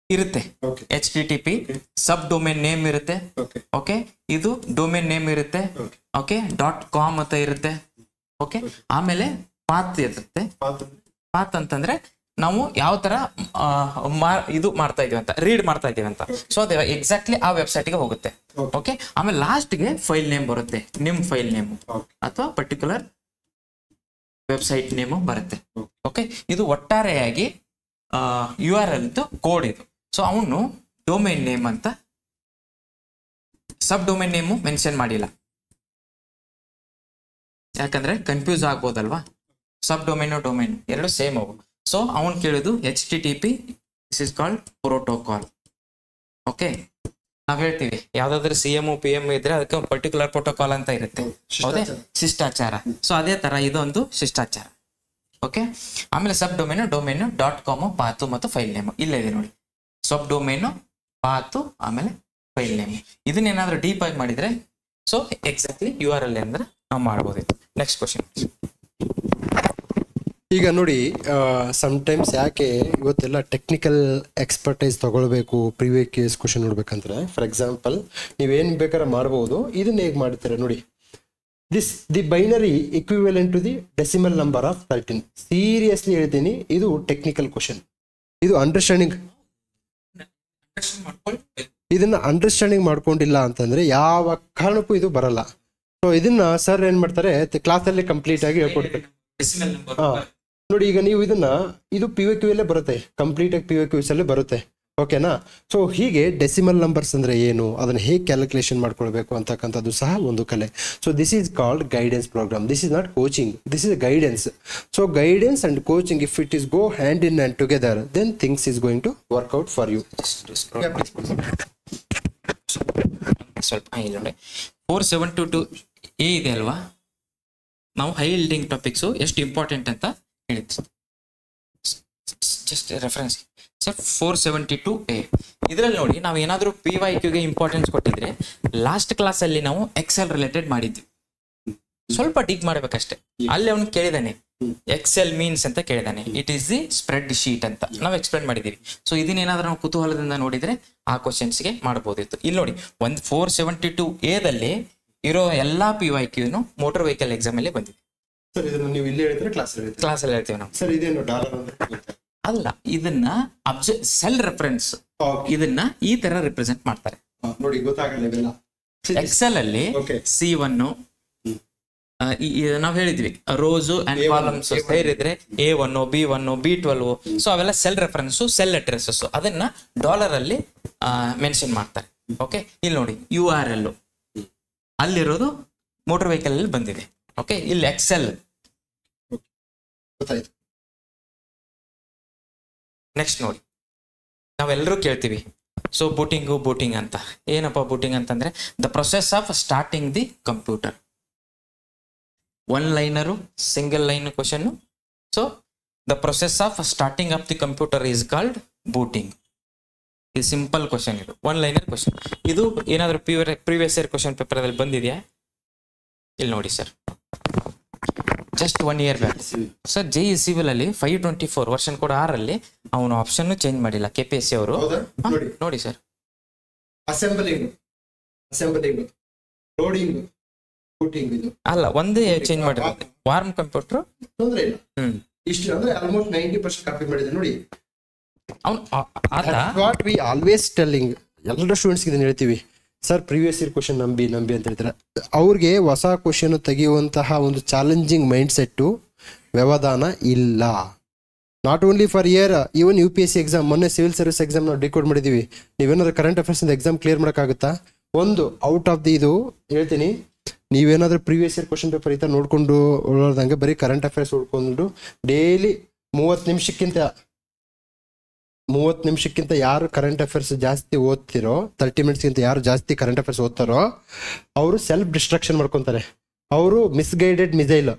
ಇರುತ್ತೆ, HTTP ಸಬ್ ಡೊಮೇನ್ ನೇಮ್ ಇರುತ್ತೆ. ಓಕೆ, ಇದು ಡೊಮೇನ್ ನೇಮ್ ಇರುತ್ತೆ. ಓಕೆ, .com ಅಂತ ಇರುತ್ತೆ. ಓಕೆ, ಆಮೇಲೆ ಪಾತ್ ಇರುತ್ತೆ. ಪಾತ್ ಅಂತಂದ್ರೆ ನಾವು ಯಾವ ತರ ಇದು ಮಾಡ್ತಾ ಇದೀವಿ ಅಂತ, ರೀಡ್ ಮಾಡ್ತಾ ಇದೀವಿ ಅಂತ. ಸೊ ಅದೇ ಎಕ್ಸಾಕ್ಟ್ಲಿ ಆ ವೆಬ್ಸೈಟ್ಗೆ ಹೋಗುತ್ತೆ. ಓಕೆ, ಆಮೇಲೆ ಲಾಸ್ಟ್ಗೆ ಫೈಲ್ ನೇಮ್ ಬರುತ್ತೆ, ನಿಮ್ ಫೈಲ್ ನೇಮ್ ಅಥವಾ ಪರ್ಟಿಕ್ಯುಲರ್ ವೆಬ್ಸೈಟ್ ನೇಮು ಬರುತ್ತೆ. ಓಕೆ, ಇದು ಒಟ್ಟಾರೆಯಾಗಿ URL ಕೋಡ್ ಇದು. ಸೊ ಅವನು ಡೊಮೇನ್ ನೇಮ್ ಅಂತ ಸಬ್ ಡೊಮೇನ್ ನೇಮು ಮೆನ್ಷನ್ ಮಾಡಿಲ್ಲ, ಯಾಕಂದ್ರೆ ಕನ್ಫ್ಯೂಸ್ ಆಗ್ಬೋದಲ್ವಾ. ಸಬ್ ಡೊಮೇನ್ ಡೊಮೇನ್ ಎರಡು ಸೇಮ್ ಅವು. ಸೊ ಅವನು ಕೇಳಿದ್ದು HTTP this is called protocol. Okay, ನಾವ್ ಹೇಳ್ತೀವಿ ಯಾವ್ದಾದ್ರು CM PM ಇದ್ರೆ ಅದಕ್ಕೆ ಒಂದು ಪರ್ಟಿಕ್ಯುಲರ್ ಪ್ರೋಟೋಕಾಲ್ ಅಂತ ಇರುತ್ತೆ, ಹೌದೇ, ಶಿಷ್ಟಾಚಾರ. ಸೊ ಅದೇ ತರ ಇದೊಂದು ಶಿಷ್ಟಾಚಾರ. ಓಕೆ, ಆಮೇಲೆ ಸಬ್ ಡೊಮೇನು .com ಪಾತು ಮತ್ತು ಫೈಲ್ ನೇಮ್ ಇಲ್ಲೇ ಇದೆ ನೋಡಿ. ಸಬ್ ಡೊಮೇನು ಪಾತು ಆಮೇಲೆ ಫೈಲ್ ನೇಮ್. ಇದನ್ನೇನಾದ್ರೂ ಡೀಪ್ ಆಗಿ ಮಾಡಿದ್ರೆ ಸೊ ಎಕ್ಸಾಕ್ಟ್ಲಿ URL ಅಂದ್ರೆ ನಾವು ಮಾಡ್ಬೋದಿತ್ತು. Next question. ಈಗ ನೋಡಿ, ಸಮ್ಟೈಮ್ಸ್ ಯಾಕೆ ಇವತ್ತೆಲ್ಲ ಟೆಕ್ನಿಕಲ್ ಎಕ್ಸ್ಪರ್ಟೈಸ್ ತಗೊಳ್ಬೇಕು ಪ್ರಿವಿಯಸ್ ಕ್ವಶನ್ ನೋಡ್ಬೇಕಂದ್ರೆ, ಫಾರ್ ಎಕ್ಸಾಂಪಲ್ ನೀವೇನು ಬೇಕಾದ್ರೆ ಮಾಡ್ಬೋದು. ಇದನ್ನ ಹೇಗೆ ಮಾಡ್ತೀರಾ ನೋಡಿ, the binary equivalent to the decimal number of 13. Seriously ಹೇಳ್ತೀನಿ, ಇದು ಟೆಕ್ನಿಕಲ್ ಕ್ವಶನ್. ಇದು ಅಂಡರ್ಸ್ಟ್ಯಾಂಡಿಂಗ್, ಇದನ್ನ ಅಂಡರ್ಸ್ಟ್ಯಾಂಡಿಂಗ್ ಮಾಡ್ಕೊಂಡಿಲ್ಲ ಅಂತಂದ್ರೆ ಯಾವ ಕಾರಣಕ್ಕೂ ಇದು ಬರಲ್ಲ. ಸೊ ಇದನ್ನ ಸರ್ ಏನ್ ಮಾಡ್ತಾರೆ, ಕ್ಲಾಸಲ್ಲಿ ಕಂಪ್ಲೀಟ್ ಆಗಿ ಹೇಳ್ಕೊಡ್ತಾರೆ. ನೋಡಿ, ಈಗ ನೀವು ಇದು PYQ ಅಲ್ಲೇ ಬರುತ್ತೆ, ಕಂಪ್ಲೀಟ್ ಆಗಿ PYQs ಅಲ್ಲೇ ಬರುತ್ತೆ. ಓಕೆನಾ. ಸೊ ಹೀಗೆ ಡೆಸಿಮಲ್ ನಂಬರ್ಸ್ ಅಂದ್ರೆ ಏನು, ಅದನ್ನ ಹೇಗೆ ಕ್ಯಾಲ್ಕುಲೇಷನ್ ಮಾಡ್ಕೊಳ್ಬೇಕು ಅಂತಕ್ಕಂಥದ್ದು ಸಹ ಒಂದು ಕಲೆ. So this is called guidance programme. This is not coaching, this is guidance. So guidance and coaching, if it is go hand in hand together, then things is going to work out for you. ಸ್ವಲ್ಪ ಇಲ್ಲಿ 472 A ಇದೆ ಅಲ್ವಾ, ನಾವು high yielding topics ಎಷ್ಟು important ಅಂತ ಹೇಳಿದ್ವಿ. Just reference sir 472 A. ಇದರಲ್ಲಿ ನೋಡಿ, ನಾವು ಏನಾದರೂ PYQಗೆ ಇಂಪಾರ್ಟೆನ್ಸ್ ಕೊಟ್ಟಿದ್ರೆ ಲಾಸ್ಟ್ ಕ್ಲಾಸಲ್ಲಿ ನಾವು ಎಕ್ಸೆಲ್ ರಿಲೇಟೆಡ್ ಮಾಡಿದ್ವಿ. ಸ್ವಲ್ಪ ಡಿಗ್ ಮಾಡ್ಬೇಕಷ್ಟೇ. ಅಲ್ಲಿ ಅವನು ಕೇಳಿದಾನೆ ಎಕ್ಸೆಲ್ ಮೀನ್ಸ್ ಅಂತ ಕೇಳಿದಾನೆ. It is the spreadsheet ಅಂತ ನಾವು ಎಕ್ಸ್ಪ್ಲೇನ್ ಮಾಡಿದೀವಿ. ಸೊ ಇದನ್ನೇನಾದ್ರೂ ನಾವು ಕುತೂಹಲದಿಂದ ನೋಡಿದ್ರೆ ಆ ಕ್ವಶನ್ಸ್ಗೆ ಮಾಡ್ಬೋದಿತ್ತು. ಇಲ್ಲಿ ನೋಡಿ, 472 A ದಲ್ಲಿ ಇರೋ ಎಲ್ಲಾ PYQನು ಮೋಟರ್ ವೆಹಿಕಲ್ ಎಕ್ಸಾಮ್ ಅಲ್ಲಿ ಬಂದಿದೆ. ಸರ್ ಇದನ್ನ ನೀವು ಇಲ್ಲಿ ಹೇಳಿದ್ರೆ ಕ್ಲಾಸಲ್ಲಿ ಹೇಳ್ತೀವಿ ನಾವು. ಸರ್ ಇದೇನು ಡಾಲರ್ ಅಂದ್ರೆ ಅಲ್ಲ, ಇದನ್ನ ಸೆಲ್ ರೆಫರೆನ್ಸ್, ಇದನ್ನ ಈ ತರ ರಿಪ್ರೆಸೆಂಟ್ ಮಾಡ್ತಾರೆ. ನೋಡಿ, ಗೊತ್ತಾಗಲ್ಲ. ಎಕ್ಸೆಲ್ ಅಲ್ಲಿ C1 ನಾವ್ ಹೇಳಿದ್ವಿ ರೋಸ್ ಅಂಡ್ ಕಾಲಮ್ಸ್ ಸೇರಿದ್ರೆ A1 B1 B12. ಸೊ ಅವೆಲ್ಲ ಸೆಲ್ ರೆಫರೆನ್ಸ್, ಸೆಲ್ ಅಡ್ರೆಸಸ್, ಅದನ್ನ ಡಾಲರ್ ಅಲ್ಲಿ ಮೆನ್ಷನ್ ಮಾಡ್ತಾರೆ. ಓಕೆ, ಇಲ್ಲಿ ನೋಡಿ URL ಅಲ್ಲಿರೋದು ಮೋಟರ್ ವೆಹಿಕಲ್ ಅಲ್ಲಿ ಬಂದಿದೆ. ಓಕೆ, ಇಲ್ಲಿ ಎಕ್ಸೆಲ್. ನೆಕ್ಸ್ಟ್ ನೋಡಿ, ನಾವೆಲ್ಲರೂ ಕೇಳ್ತೀವಿ ಸೊ ಬೂಟಿಂಗ್ ಅಂತ. ಏನಪ್ಪ ಬೂಟಿಂಗ್ ಅಂತಂದ್ರೆ the process of starting the computer. One liner, single line question. So the process of starting of the computer is called booting. ಇದು ಸಿಂಪಲ್ ಕ್ವಶನ್, ಇದು ಒನ್ ಲೈನರ್ ಕ್ವಶನ್. ಇದು ಏನಾದರೂ ಪ್ರೀವಿಯಸ್ ಇಯರ್ ಕ್ವಶನ್ ಪೇಪರ್ ಅಲ್ಲಿ ಬಂದಿದೆಯಾ? ಇಲ್ಲಿ ನೋಡಿ sir, just 1 year back sir JEE civil ಅಲ್ಲಿ 524 version code 6 ಅಲ್ಲಿ ಅವನು ಆಪ್ಷನ್ ಚೇಂಜ್ ಮಾಡಿಲ್ಲ KPSC ಅವರು. ನೋಡಿ ಸರ್, ಅಸೆಂಬಲಿಂಗ್, ಲೋಡಿಂಗ್, ಬೂಟಿಂಗ್ ಇದು ಅಲ್ಲ, ಒಂದೇ ಚೇಂಜ್ ಮಾಡಿರೋದು. ವಾರ್ಮ್ ಕಂಪ್ಯೂಟರ್ ತೊಂದ್ರೆ ಇಲ್ಲ. ಇಷ್ಟು ಅಂದ್ರೆ ಆಲ್ಮೋಸ್ಟ್ 90% ಕಾಪಿ ಮಾಡಿದೆ ನೋಡಿ. ವಾಟ್ ವಿ ಆಲ್ವೇಸ್ ಟೆಲ್ಲಿಂಗ್, ಎಲ್ಲ ಸ್ಟೂಡೆಂಟ್ಸ್ ಇದನ್ನ ಹೇಳ್ತೀವಿ. ಸರ್ ಪ್ರೀವಿಯಸ್ ಇಯರ್ ಕ್ವಶನ್ ನಂಬಿ ಅಂತ ಹೇಳ್ತಾರೆ. ಅವ್ರಿಗೆ ಹೊಸ ಕ್ವಶನ್ ತೆಗೆಯುವಂತಹ ಒಂದು ಚಾಲೆಂಜಿಂಗ್ ಮೈಂಡ್ ಸೆಟ್ಟು ವ್ಯವಧಾನ ಇಲ್ಲ. Not only for year, even UPSC exam, ಮೊನ್ನೆ ಸಿವಿಲ್ ಸರ್ವಿಸ್ ಎಕ್ಸಾಮ್ ನಾವು ಡಿಕೋಡ್ ಮಾಡಿದ್ದೀವಿ. ನೀವೇನಾದ್ರು ಕರೆಂಟ್ ಅಫೇರ್ಸ್ ಎಕ್ಸಾಮ್ ಕ್ಲಿಯರ್ ಮಾಡೋಕ್ಕಾಗುತ್ತಾ? ಒಂದು ಔಟ್ ಆಫ್ ದಿ ಇದು ಹೇಳ್ತೀನಿ, ನೀವೇನಾದ್ರೂ ಪ್ರೀವಿಯಸ್ ಇಯರ್ ಕ್ವಶನ್ ಪೇಪರ್ ಈ ಥರ ನೋಡ್ಕೊಂಡು ಓಡೋದಂಗೆ ಬರೀ ಕರೆಂಟ್ ಅಫೇರ್ಸ್ ನೋಡ್ಕೊಂಡು ಡೈಲಿ 30 ನಿಮಿಷಕ್ಕಿಂತ ಯಾರು ಕರೆಂಟ್ ಅಫೇರ್ಸ್ ಜಾಸ್ತಿ ಓದ್ತಿರೋ, 30 ಮಿನಿಟ್ಸ್ಗಿಂತ ಯಾರು ಜಾಸ್ತಿ ಕರೆಂಟ್ ಅಫೇರ್ಸ್ ಓದ್ತಾರೋ ಅವರು ಸೆಲ್ಫ್ ಡಿಸ್ಟ್ರಾಕ್ಷನ್ ಮಾಡ್ಕೊತಾರೆ. ಅವರು ಗೈಡೆಡ್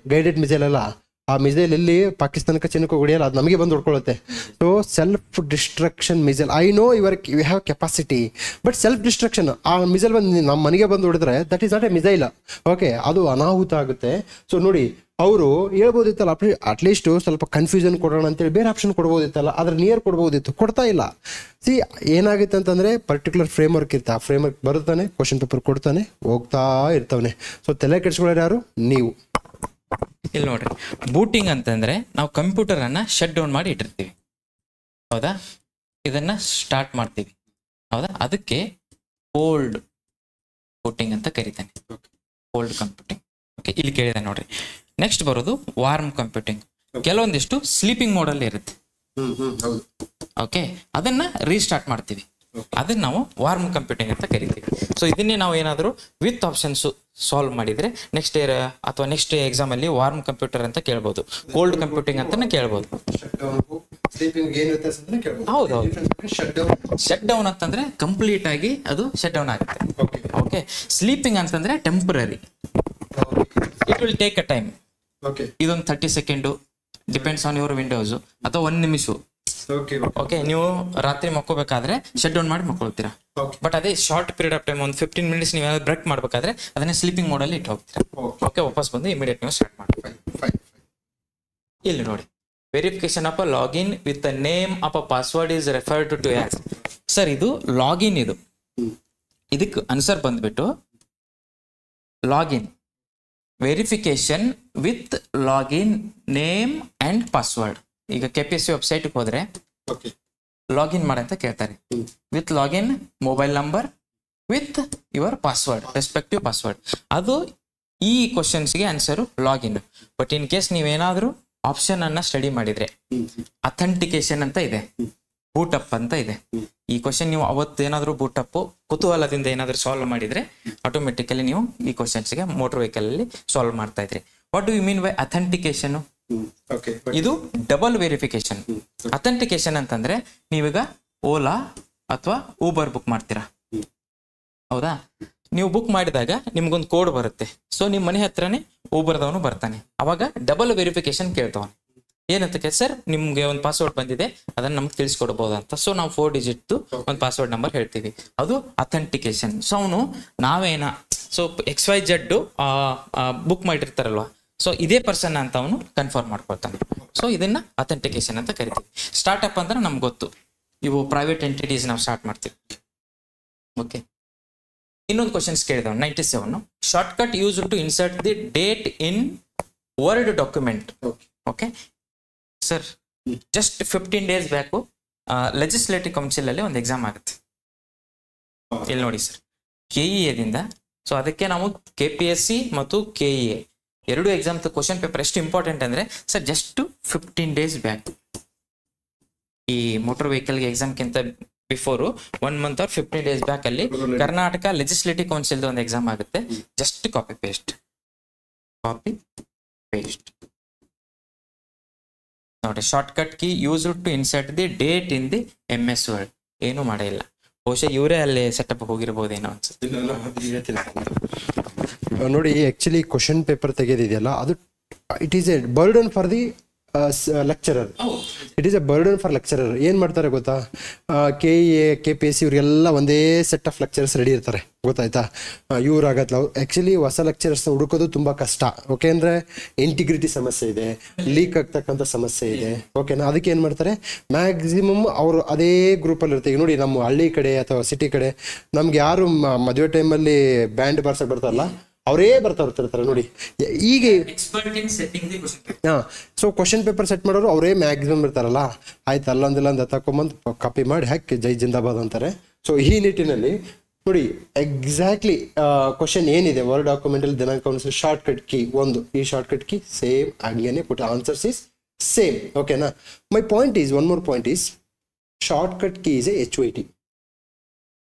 ಮಿಸೈಲ್ ಅಲ್ಲ, ಆ ಮಿಸೈಲ್ ಎಲ್ಲಿ ಪಾಕಿಸ್ತಾನಕ್ಕೆ ಚಿನ್ನಕ್ಕೆ ಹೊಡೆಯಲ್ಲ, ಅದು ನಮಗೆ ಬಂದು ಹೊಡ್ಕೊಳ್ಳುತ್ತೆ. So self destruction missile, I know you have capacity, but self destruction, ಆ ಮಿಸೈಲ್ ಬಂದು ನಮ್ಮ ಮನೆಗೆ ಬಂದು ಹೊಡೆದ್ರೆ that is not a missile. Okay, ಅದು ಅನಾಹುತ ಆಗುತ್ತೆ. ಸೊ ನೋಡಿ, ಅವರು ಹೇಳ್ಬೋದಿತ್ತಲ್ಲ, ಅಟ್ಲೀಸ್ಟ್ ಸ್ವಲ್ಪ ಕನ್ಫ್ಯೂಷನ್ ಕೊಡೋಣ ಅಂತೇಳಿ ಬೇರೆ ಆಪ್ಷನ್ ಕೊಡ್ಬೋದಿತ್ತಲ್ಲ, ಅದ್ರ ನಿಯರ್ ಕೊಡ್ಬೋದಿತ್ತು, ಕೊಡ್ತಾ ಇಲ್ಲ. ಸಿ ಏನಾಗುತ್ತೆ ಅಂತಂದ್ರೆ ಪರ್ಟಿಕ್ಯುಲರ್ ಫ್ರೇಮ್ ವರ್ಕ್ ಇರುತ್ತೆ, ಆ ಫ್ರೇಮ್ ವರ್ಕ್ ಬರುತ್ತಾನೆ, ಕ್ವಶನ್ ಪೇಪರ್ ಕೊಡ್ತಾನೆ, ಹೋಗ್ತಾ ಇರ್ತಾವನೆ. ಸೊ ತಲೆ ಕೆಡಿಸ್ಕೊಳ್ಳೋರು ಯಾರು? ನೀವು. ಇಲ್ಲಿ ನೋಡ್ರಿ, ಬೂಟಿಂಗ್ ಅಂತಂದ್ರೆ ನಾವು ಕಂಪ್ಯೂಟರ್ ಅನ್ನ ಶಟ್ ಡೌನ್ ಮಾಡಿ ಇಟ್ಟಿರ್ತೀವಿ, ಹೌದಾ? ಇದನ್ನ ಸ್ಟಾರ್ಟ್ ಮಾಡ್ತೀವಿ, ಹೌದಾ? ಅದಕ್ಕೆ ಕೋಲ್ಡ್ ಬೂಟಿಂಗ್ ಅಂತ ಕರಿತಾನೆ, ಕೋಲ್ಡ್ ಕಂಪ್ಯೂಟಿಂಗ್. ಓಕೆ, ಇಲ್ಲಿ ಕೇಳಿದೆ ನೋಡ್ರಿ. ನೆಕ್ಸ್ಟ್ ಬರೋದು ವಾರ್ಮ್ ಕಂಪ್ಯೂಟಿಂಗ್. ಕೆಲವೊಂದಿಷ್ಟು ಸ್ಲೀಪಿಂಗ್ ಮೋಡ್ ಅಲ್ಲಿ ಇರುತ್ತೆ, ಓಕೆ, ಅದನ್ನ ರೀಸ್ಟಾರ್ಟ್ ಮಾಡ್ತೀವಿ, ಅದನ್ನ ನಾವು ವಾರ್ಮ್ ಕಂಪ್ಯೂಟಿಂಗ್ ಅಂತ ಕರಿತೀವಿ. ಸೊ ಇದನ್ನೇ ನಾವು ಏನಾದರೂ ವಿತ್ ಆಪ್ಷನ್ಸ್ ಸಾಲ್ವ್ ಮಾಡಿದ್ರೆ ನೆಕ್ಸ್ಟ್ ಇಯರ್ ಅಥವಾ ನೆಕ್ಸ್ಟ್ ಎಕ್ಸಾಮ್ ಅಲ್ಲಿ ವಾರ್ಮ್ ಕಂಪ್ಯೂಟರ್ ಅಂತ ಕೇಳ್ಬೋದು, ಕೋಲ್ಡ್ ಕಂಪ್ಯೂಟಿಂಗ್ ಅಂತಾನೆ ಕೇಳ್ಬೋದು. ಹೌದೌದು, ಶಟ್ ಡೌನ್ ಅಂತಂದ್ರೆ ಕಂಪ್ಲೀಟ್ ಆಗಿ ಅದು ಶಟ್ ಡೌನ್ ಆಗುತ್ತೆ. ಓಕೆ, ಸ್ಲೀಪಿಂಗ್ ಅಂತಂದ್ರೆ temporary, it will take a time. ಇದೊಂದು 30 second, depends on your Windows, ಅಥವಾ 1 ನಿಮಿಷ. ಓಕೆ, ನೀವು ರಾತ್ರಿ ಮಕ್ಕೋಬೇಕಾದ್ರೆ ಶಟ್ ಡೌನ್ ಮಾಡಿ ಮಕ್ಕೊಳ್ತೀರಾ, ಬಟ್ ಅದೇ ಶಾರ್ಟ್ ಪೀರಿಯಡ್ ಆಫ್ ಟೈಮ್, ಒಂದು 15 ಮಿನಿಟ್ಸ್ ನೀವು ಏನಾದ್ರು ಬ್ರೇಕ್ ಮಾಡ್ಬೇಕಾದ್ರೆ ಅದನ್ನ ಸ್ಲೀಪಿಂಗ್ ಮೋಡ್ ಅಲ್ಲಿ ಇಟ್ಟು ಹೋಗ್ತೀರಾ. ಓಕೆ, ವಾಪಸ್ ಬಂದು ಇಮಿಡಿಯೇಟ್ ನೀವು ಸ್ಟಾರ್ಟ್ ಮಾಡಿ. ಇಲ್ಲಿ ನೋಡಿ, verification of a login with the name of a password is referred to as. Sir ಇದು ಲಾಗಿನ್, ಇದಕ್ಕೆ ಆನ್ಸರ್ ಬಂದ್ಬಿಟ್ಟು login, verification with login name and password. ಈಗ KPSC ವೆಬ್ಸೈಟ್ಗೆ ಹೋದ್ರೆ ಲಾಗಿನ್ ಮಾಡಿ ಅಂತ ಕೇಳ್ತಾರೆ, with login mobile number with your password, respective password. ಅದು ಈ ಕ್ವಶನ್ಸ್ಗೆ answer login. But in case ನೀವೇನಾದ್ರೂ ಆಪ್ಷನ್ ಅನ್ನ ಸ್ಟಡಿ ಮಾಡಿದ್ರೆ ಅಥೆಂಟಿಕೇಶನ್ ಅಂತ ಇದೆ, ಬೂಟಪ್ ಅಂತ ಇದೆ. ಈ ಕ್ವಶನ್ ನೀವು ಅವತ್ತು ಏನಾದ್ರು ಬೂಟಪ್ ಕುತೂಹಲದಿಂದ ಏನಾದ್ರು ಸಾಲ್ವ್ ಮಾಡಿದ್ರೆ ಆಟೋಮೆಟಿಕಲಿ ನೀವು ಈ ಕ್ವಶನ್ಸ್ಗೆ ಮೋಟರ್ ವೆಹಿಕಲ್ ಅಲ್ಲಿ ಸಾಲ್ವ್ ಮಾಡ್ತಾ ಇದ್ರಿ. What do you mean by authentication? ಇದು ಡಬಲ್ ವೆರಿಫಿಕೇಶನ್. ಅಥೆಂಟಿಕೇಶನ್ ಅಂತಂದ್ರೆ ನೀವೀಗ ಓಲಾ ಅಥವಾ ಊಬರ್ ಬುಕ್ ಮಾಡ್ತೀರಾ, ಹೌದಾ? ನೀವು ಬುಕ್ ಮಾಡಿದಾಗ ನಿಮ್ಗೊಂದು ಕೋಡ್ ಬರುತ್ತೆ. ಸೊ ನಿಮ್ ಮನೆ ಹತ್ರನೇ ಊಬರ್ದವನು ಬರ್ತಾನೆ, ಅವಾಗ ಡಬಲ್ ವೆರಿಫಿಕೇಶನ್ ಕೇಳ್ತಾವನು. ಏನಂತ ಸರ್ ನಿಮ್ಗೆ ಒಂದು ಪಾಸ್ವರ್ಡ್ ಬಂದಿದೆ, ಅದನ್ನ ನಮ್ಗೆ ತಿಳಿಸ್ಕೊಡ್ಬೋದು ಅಂತ. ಸೊ ನಾವು 4 ಡಿಜಿಟ್ ಒಂದು ಪಾಸ್ವರ್ಡ್ ನಂಬರ್ ಹೇಳ್ತೀವಿ, ಅದು ಅಥೆಂಟಿಕೇಶನ್. ಸೊ ಅವನು ನಾವೇನ XYZ ಬುಕ್ ಮಾಡಿರ್ತಾರಲ್ವಾ, ಸೊ ಇದೇ ಪರ್ಸನ್ ಅಂತ ಅವನು ಕನ್ಫರ್ಮ್ ಮಾಡ್ಕೊಳ್ತಾನೆ. ಸೊ ಇದನ್ನ ಅಥೆಂಟಿಕೇಶನ್ ಅಂತ ಕರಿತೀವಿ. ಸ್ಟಾರ್ಟ್ಅಪ್ ಅಂದ್ರೆ ನಮ್ಗೆ ಗೊತ್ತು, ಇವು ಪ್ರೈವೇಟ್ ಎಂಟಿಟೀಸ್ ನಾವು ಸ್ಟಾರ್ಟ್ ಮಾಡ್ತೀವಿ. ಓಕೆ, ಇನ್ನೊಂದು ಕ್ವಶನ್ಸ್ ಕೇಳಿದವ್ 97. Shortcut use to insert the date in Word document. Okay sir, just 15 days back legislative council ಅಲ್ಲಿ ಒಂದು ಎಕ್ಸಾಮ್ ಆಗುತ್ತೆ. ಇಲ್ಲಿ ನೋಡಿ ಸರ್, KEA ದಿಂದ. ಸೊ ಅದಕ್ಕೆ ನಾವು KPSC ಮತ್ತು KEA ಎರಡು ಎಕ್ಸಾಮ್ ಕ್ವಶನ್ ಪೇಪರ್ ಎಷ್ಟು ಇಂಪಾರ್ಟೆಂಟ್ ಅಂದ್ರೆ ಸರ್, ಜಸ್ಟ್ 15 ಡೇಸ್ ಬ್ಯಾಕ್, ಈ ಮೋಟರ್ ವೆಹಿಕಲ್ಗೆ ಎಕ್ಸಾಮ್ಗಿಂತ before 1 month or 15 days back ಅಲ್ಲಿ ಕರ್ನಾಟಕ ಲೆಜಿಸ್ಲೇಟಿವ್ ಕೌನ್ಸಿಲ್ ಒಂದು ಎಕ್ಸಾಮ್ ಆಗುತ್ತೆ. ಜಸ್ಟ್ ಕಾಪಿ ಪೇಸ್ಟ್ ನೋಡಿ, shortcut key use to insert the date in the MS Word. ಏನು ಮಾಡೇ ಇಲ್ಲ, ಬಹುಶಃ ಇವರೇ ಅಲ್ಲಿ ಸೆಟಪ್ ಹೋಗಿರ್ಬೋದೇನೋ ಅನ್ಸುತ್ತೆ. ನೋಡಿ, ಆಕ್ಚುಲಿ ಕ್ವಶನ್ ಪೇಪರ್ ತೆಗೆದಿದೆಯಲ್ಲ, ಅದು it is A burden for the lecturer. It is A burden for lecturer. ಏನು ಮಾಡ್ತಾರೆ ಗೊತ್ತಾ, KEA KPSC ಇವರಿಗೆಲ್ಲ ಒಂದೇ ಸೆಟ್ ಆಫ್ ಲೆಕ್ಚರರ್ಸ್ ರೆಡಿ ಇರ್ತಾರೆ, ಗೊತ್ತಾಯ್ತಾ? ಇವ್ರಾಗತ್ತಲ್ಲ, ಆ್ಯಕ್ಚುಲಿ ಹೊಸ ಲೆಕ್ಚರರ್ಸ್ ಹುಡುಕೋದು ತುಂಬ ಕಷ್ಟ. ಓಕೆ, ಅಂದರೆ ಇಂಟಿಗ್ರಿಟಿ ಸಮಸ್ಯೆ ಇದೆ, ಲೀಕ್ ಆಗ್ತಕ್ಕಂಥ ಸಮಸ್ಯೆ ಇದೆ. ಓಕೆನಾ? ಅದಕ್ಕೆ ಏನು ಮಾಡ್ತಾರೆ, ಮ್ಯಾಕ್ಸಿಮಮ್ ಅವರು ಅದೇ ಗ್ರೂಪಲ್ಲಿ ಇರ್ತಾರೆ. ನೋಡಿ, ನಮ್ಮ ಹಳ್ಳಿ ಕಡೆ ಅಥವಾ ಸಿಟಿ ಕಡೆ ನಮ್ಗೆ ಯಾರು ಮದುವೆ ಟೈಮಲ್ಲಿ ಬ್ಯಾಂಡ್ ಬಾರ್ಸಕ್ಕೆ ಬರ್ತಾರಲ್ಲ, ಅವರೇ ಬರ್ತಾ ಇರ್ತಾರೆ ನೋಡಿ. ಈಗ ಸೊ ಕ್ವಶನ್ ಪೇಪರ್ ಸೆಟ್ ಮಾಡೋರು ಅವರೇ ಮ್ಯಾಕ್ಸಿಮಮ್ ಇರ್ತಾರಲ್ಲ, ಆಯ್ತು ಅಲ್ಲೊಂದಿಲ್ಲ ಅಂತ ತಕೊಂಬಂದು ಕಾಪಿ ಮಾಡಿ ಹಾಕಿ ಜೈ ಜಿಂದಾಬಾದ್ ಅಂತಾರೆ. ಸೊ ಈ ನಿಟ್ಟಿನಲ್ಲಿ ನೋಡಿ ಎಕ್ಸಾಕ್ಟ್ಲಿ ಕ್ವಶನ್ ಏನಿದೆ ವರ್ಡ್ ಡಾಕ್ಯುಮೆಂಟ್ ಅಲ್ಲಿ ದಿನಾಂಕ ಶಾರ್ಟ್ ಕಟ್ ಕೀ ಒಂದು, ಈ ಶಾರ್ಟ್ ಕಟ್ ಕೀ ಸೇಮ್ ಆಗ್ಲೇನೆ ಕೊಟ್ಟ ಆನ್ಸರ್ಸ್ ಇಸ್ ಸೇಮ್. ಓಕೆನಾ? My point is one more point is short cut key is HYT.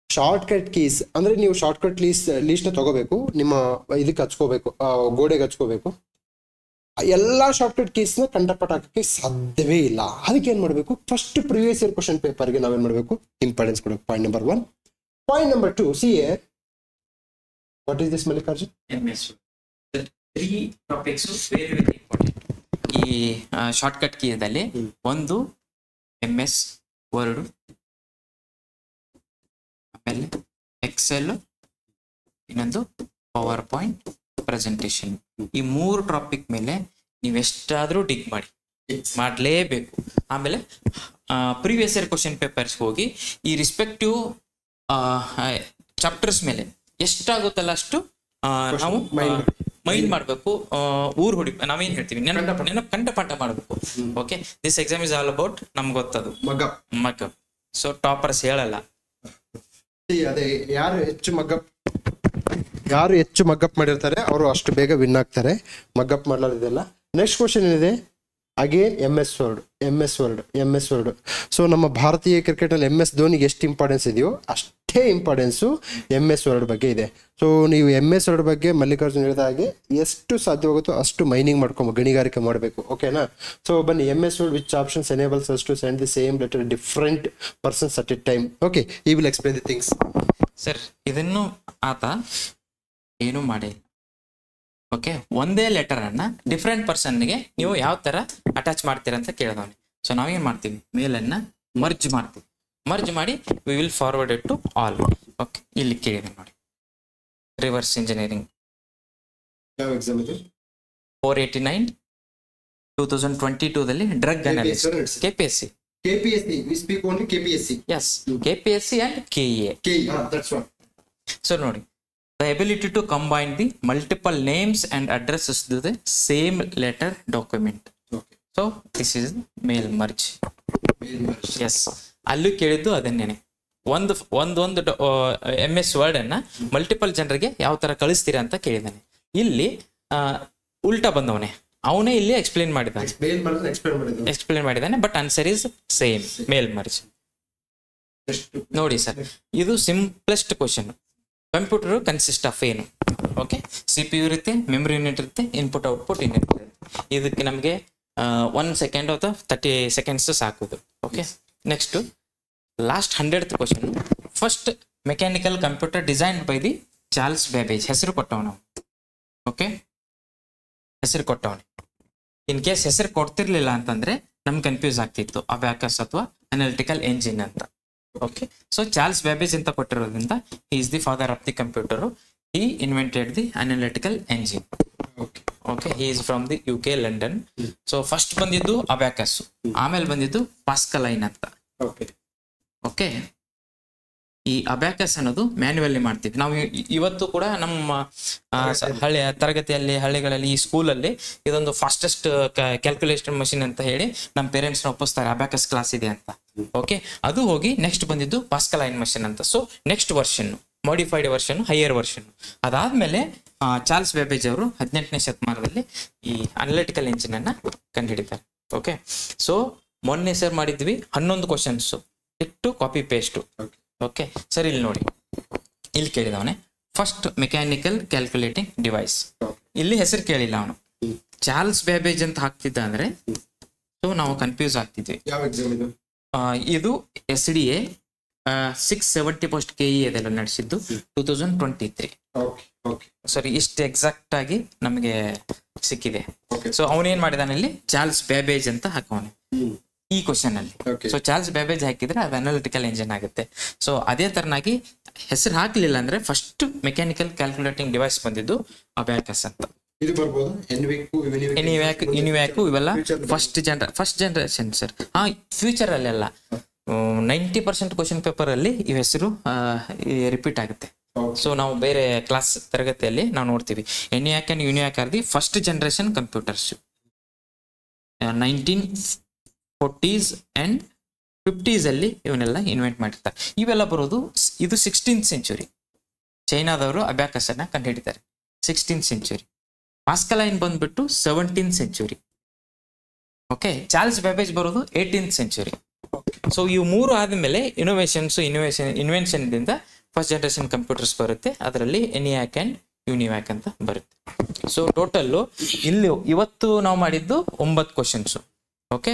Short cut keys ಅಂದ್ರೆ ನೀವು ಶಾರ್ಟ್ ಕಟ್ ಲೀಸ್ಟ್ನ ತಗೋಬೇಕು, ನಿಮ್ಮ ಇದಕ್ಕೆ ಹಚ್ಕೋಬೇಕು, ಗೋಡೆಗೆ ಹಚ್ಕೋಬೇಕು. ಎಲ್ಲ ಶಾರ್ಟ್ ಕಟ್ ಕೀಸ್ನ ಕಂಡಪಟ್ಟ ಹಾಕಕ್ಕೆ ಸಾಧ್ಯವೇ ಇಲ್ಲ. ಅದಕ್ಕೆ ಏನ್ ಮಾಡಬೇಕು, ಫಸ್ಟ್ ಪ್ರಿವಿಯಸ್ ಇಯರ್ ಕ್ವಶನ್ ಪೇಪರ್ಗೆ ನಾವೇನ್ ಮಾಡಬೇಕು, ಇಂಪಾರ್ಟೆನ್ಸ್ ಕೊಡಬೇಕು. Point number 1. Point number 2, see what is this Mallikarjun? MS. The 3 topics very very important. ಈ ಶಾರ್ಟ್ ಕಟ್ ಕೀದಲ್ಲಿ ಒಂದು MS ವರ್ಡ್, ಆಮೇಲೆ ಎಕ್ಸೆಲ್, ಇನ್ನೊಂದು ಪವರ್ ಪಾಯಿಂಟ್ ಪ್ರೆಸೆಂಟೇಷನ್. ಈ 3 ಟಾಪಿಕ್ ಮೇಲೆ ನೀವೆಷ್ಟಾದ್ರೂ ಡಿಗ್ ಮಾಡಲೇಬೇಕು. ಆಮೇಲೆ ಪ್ರೀವಿಯಸ್ ಇಯರ್ ಕ್ವಶನ್ ಪೇಪರ್ಸ್ ಹೋಗಿ ಈ ರಿಸ್ಪೆಕ್ಟಿವ್ ಚಾಪ್ಟರ್ಸ್ ಮೇಲೆ ಎಷ್ಟಾಗುತ್ತಲ್ಲ ಅಷ್ಟು ನಾವು ಮೈಂಡ್ ಮಾಡಬೇಕು, ಊರ್ ಹೊಡಿ, ನಾವೇನ್ ಹೇಳ್ತೀವಿ ಕಂಠಪಾಠ ಮಾಡಬೇಕು. Okay, this exam is all about ನಮ್ಗೆ ಗೊತ್ತದು ಮಗ್ಗಪ್. ಸೊ ಟಾಪರ್ಸ್ ಹೇಳಲ್ಲ. ಅದೇ ಯಾರು ಹೆಚ್ಚು ಮಗ್ಗಪ್ ಮಾಡಿರ್ತಾರೆ ಅವರು ಅಷ್ಟು ಬೇಗ ವಿನ್ ಆಗ್ತಾರೆ. ಮಗ್ಗಪ್ ಮಾಡಲಾರಿದೆಲ್ಲ. ನೆಕ್ಸ್ಟ್ ಕ್ವಶನ್ ಏನಿದೆ, ಅಗೇನ್ MS ವರ್ಡ್. ಸೊ ನಮ್ಮ ಭಾರತೀಯ ಕ್ರಿಕೆಟ್ ಅಲ್ಲಿ MS ಧೋನಿಗೆ ಎಷ್ಟು ಇಂಪಾರ್ಟೆನ್ಸ್ ಇದೆಯೋ ಅಷ್ಟೇ ಇಂಪಾರ್ಟೆನ್ಸು MS ವರ್ಡ್ ಬಗ್ಗೆ ಇದೆ. ಸೊ ನೀವು MS ವರ್ಡ್ ಬಗ್ಗೆ ಮಲ್ಲಿಕಾರ್ಜುನ್ ಹೇಳಿದ ಹಾಗೆ ಎಷ್ಟು ಸಾಧ್ಯವಾಗುತ್ತೋ ಅಷ್ಟು ಮೈನಿಂಗ್ ಮಾಡ್ಕೊಂಡು ಗಣಿಗಾರಿಕೆ ಮಾಡಬೇಕು. ಓಕೆನಾ? ಸೊ ಬನ್ನಿ, MS Word which options enables us to send the same letter different persons at a time. Okay, ಈ will explain the things. Sir, ಇದನ್ನು ಆತ ಏನು ಮಾಡಿ, ಓಕೆ, ಒಂದೇ ಲೆಟರ್ ಅನ್ನ ಡಿಫ್ರೆಂಟ್ ಪರ್ಸನ್ಗೆ ನೀವು ಯಾವ ತರ ಅಟ್ಯಾಚ್ ಮಾಡ್ತೀರಾ ಅಂತ ಕೇಳಿದವನಿ. ಸೊ ನಾವೇನ್ ಮಾಡ್ತೀವಿ, ಮೇಲನ್ನ ಮರ್ಜ್ ಮಾಡಿ we will forward it to all. Okay, ಇಲ್ಲಿ ಕೇಳಿದೆ ನೋಡಿ, ರಿವರ್ಸ್ ಇಂಜಿನಿಯರಿಂಗ್ ಯಾವ ಎಕ್ಸಾಮ್ ಇದೆ? 489 2022 drug analysis KPSC. We speak only KPSC. Yes, KPSC and KEA. That's one. So ನೋಡಿ, the ability to combine the multiple names and addresses to the same letter document. Okay. So this is mail merge. Yes, ಅಲ್ಲೂ ಕೇಳಿದ್ದು ಅದನ್ನೇನೆ. ಒಂದು MS word ಅನ್ನ multiple ಜನರಿಗೆ ಯಾವ ತರ ಕಳಿಸ್ತೀರಾ ಅಂತ ಕೇಳಿದಾನೆ. ಇಲ್ಲಿ ಉಲ್ಟಾ ಬಂದವನೇ, ಅವನೇ ಇಲ್ಲಿ ಎಕ್ಸ್ಪ್ಲೇನ್ ಮಾಡಿದ್ದಾನೆ. But answer is same, mail merge. ನೋಡಿ ಸರ್, ಇದು simplest question. Computer consist of ಏನು? ಓಕೆ, CPU ಇರುತ್ತೆ, ಮೆಮರಿ ಯೂನಿಟ್ ಇರುತ್ತೆ, ಇನ್ಪುಟ್ ಔಟ್ಪುಟ್ ಯೂನಿಟ್ ಇರುತ್ತೆ. ಇದಕ್ಕೆ ನಮಗೆ 1 ಸೆಕೆಂಡ್ ಅಥವಾ 30 ಸೆಕೆಂಡ್ಸ್ ಸಾಕುದು. Okay, next last 100th question. First mechanical computer design by the Charles Babbage. ಹೆಸರು ಕೊಟ್ಟವನು. ಓಕೆ, ಹೆಸರು ಕೊಟ್ಟವನು. ಇನ್ ಕೇಸ್ ಹೆಸರು ಕೊಡ್ತಿರ್ಲಿಲ್ಲ ಅಂತಂದ್ರೆ ನಮ್ಗೆ ಕನ್ಫ್ಯೂಸ್ ಆಗ್ತಿತ್ತು, ಅಬ್ಯಾಕಸ್ ಅಥವಾ ಅನಾಲಿಟಿಕಲ್ ಎಂಜಿನ್ ಅಂತ. ಓಕೆ, ಸೊ ಚಾರ್ಲ್ಸ್ ಬೇಬೇಜ್ ಅಂತ ಕೊಟ್ಟಿರೋದ್ರಿಂದ he is the father of the computer. He invented the analytical engine. Okay, he is from the UK London. So first ಬಂದಿದ್ದು abacus, ಆಮೇಲೆ ಬಂದಿದ್ದು ಪಾಸ್ಕಲೈನ್ ಅಂತ. ಓಕೆ, ಈ ಅಬ್ಯಾಕಸ್ ಅನ್ನೋದು ಮ್ಯಾನ್ಯುವಲ್ಲಿ ಮಾಡ್ತೀವಿ ನಾವು. ಇವತ್ತು ಕೂಡ ನಮ್ಮ ಹಳ್ಳಿಗಳಲ್ಲಿ, ಈ ಸ್ಕೂಲಲ್ಲಿ ಇದೊಂದು ಫಾಸ್ಟೆಸ್ಟ್ ಕ್ಯಾಲ್ಕುಲೇಷನ್ ಮಷಿನ್ ಅಂತ ಹೇಳಿ ನಮ್ಮ ಪೇರೆಂಟ್ಸ್ ಒಪ್ಪಿಸ್ತಾರೆ, ಅಬ್ಯಾಕಸ್ ಕ್ಲಾಸ್ ಇದೆ ಅಂತ. ಓಕೆ, ಅದು ಹೋಗಿ ನೆಕ್ಸ್ಟ್ ಬಂದಿದ್ದು ಪಾಸ್ಕಲೈನ್ ಮಷಿನ್ ಅಂತ. So next version, modified version, higher version. ಅದಾದ್ಮೇಲೆ ಚಾರ್ಲ್ಸ್ ಬೇಬೇಜ್ ಅವರು 18ನೇ ಶತಮಾನದಲ್ಲಿ ಈ ಅನಾಲಿಟಿಕಲ್ ಎಂಜಿನ್ ಅನ್ನ ಕಂಡುಹಿಡಿತಾರೆ. ಓಕೆ, ಸೊ ಮೊನ್ನೆ ಸರ್ ಮಾಡಿದ್ವಿ 11 ಕ್ವಶನ್ಸ್ ಇಟ್ಟು ಕಾಪಿ ಪೇಸ್ಟ್. ಓಕೆ ಸರ್, ಇಲ್ಲಿ ನೋಡಿ, ಇಲ್ಲಿ ಕೇಳಿದವನೇ ಫಸ್ಟ್ ಮೆಕ್ಯಾನಿಕಲ್ ಕ್ಯಾಲ್ಕುಲೇಟಿಂಗ್ ಡಿವೈಸ್. ಇಲ್ಲಿ ಹೆಸರು ಕೇಳಿಲ್ಲ ಅವನು, ಚಾರ್ಲ್ಸ್ ಬೇಬೇಜ್ ಅಂತ ಹಾಕ್ತಿದ್ದ ಅಂದ್ರೆ ಸೊ ನಾವು ಕನ್ಫ್ಯೂಸ್ ಆಗ್ತಿದ್ವಿ. ಇದು SDA 670 ಪೋಸ್ಟ್ KE ಅದೆಲ್ಲ ನಡೆಸಿದ್ದು 2023. ಸರಿ, ಇಷ್ಟು ಎಕ್ಸಾಕ್ಟ್ ಆಗಿ ನಮಗೆ ಸಿಕ್ಕಿದೆ. ಸೊ ಅವನೇನ್ ಮಾಡಿದಾನೆ, ಇಲ್ಲಿ ಚಾರ್ಲ್ಸ್ ಬೇಬೇಜ್ ಅಂತ ಹಾಕೋನೆ ಈ ಕ್ವಶನ್ ಅಲ್ಲಿ. ಸೊ ಚಾರ್ಲ್ಸ್ ಬೇಬೇಜ್ ಹಾಕಿದ್ರೆ ಅದು ಅನಾಲಿಟಿಕಲ್ ಎಂಜಿನ್ ಆಗುತ್ತೆ. ಸೊ ಅದೇ ತರನಾಗಿ ಹೆಸರು ಹಾಕ್ಲಿಲ್ಲ ಅಂದ್ರೆ ಫಸ್ಟ್ ಮೆಕ್ಯಾನಿಕಲ್ ಕ್ಯಾಲ್ಕುಲೇಟಿಂಗ್ ಡಿವೈಸ್ ಬಂದಿದ್ದು ಅಬ್ಯಾಕಸ್ ಅಂತ. ಯುನಿವ್ಯಾಕು ಇವೆಲ್ಲ ಫಸ್ಟ್ ಜನರೇಷನ್ ಸರ್. ಫ್ಯೂಚರ್ ಅಲ್ಲೆಲ್ಲ 90% ಕ್ವಶನ್ ಪೇಪರ್ ಅಲ್ಲಿ ಈ ಹೆಸರು ರಿಪೀಟ್ ಆಗುತ್ತೆ. ಸೊ ನಾವು ಬೇರೆ ಕ್ಲಾಸ್ ತರಗತಿಯಲ್ಲಿ ನಾವು ನೋಡ್ತೀವಿ. ENIAC and ಯುನಿವ್ಯಾಕ್ R the first generation computers. 1940s and 50s ಅಲ್ಲಿ ಇವನ್ನೆಲ್ಲ ಇನ್ವೆಂಟ್ ಮಾಡಿರ್ತಾರೆ. ಇವೆಲ್ಲ ಬರೋದು ಇದು 16th ಸೆಂಚುರಿ. ಚೈನಾದವರು ಅಬ್ಯಾಕಸ್ ಅನ್ನ ಕಂಡುಹಿಡಿತಾರೆ 16th ಸೆಂಚುರಿ. ಪಾಸ್ಕಲೈನ್ ಬಂದ್ಬಿಟ್ಟು 17th century. Okay, Charles Babbage ಬರೋದು 18th ಸೆಂಚುರಿ. ಸೊ ಇವು ಮೂರು ಆದಮೇಲೆ ಇನ್ವೆನ್ಷನ್ ದಿಂದ ಫಸ್ಟ್ ಜನರೇಷನ್ ಕಂಪ್ಯೂಟರ್ಸ್ ಬರುತ್ತೆ. ಅದರಲ್ಲಿ ಎನಿಯಾಕ್ ಅಂಡ್ ಯೂನಿವ್ಯಾಕ್ ಅಂತ ಬರುತ್ತೆ. ಸೊ ಟೋಟಲ್ಲು ಇಲ್ಲಿ ಇವತ್ತು ನಾವು ಮಾಡಿದ್ದು 9 questions. Okay,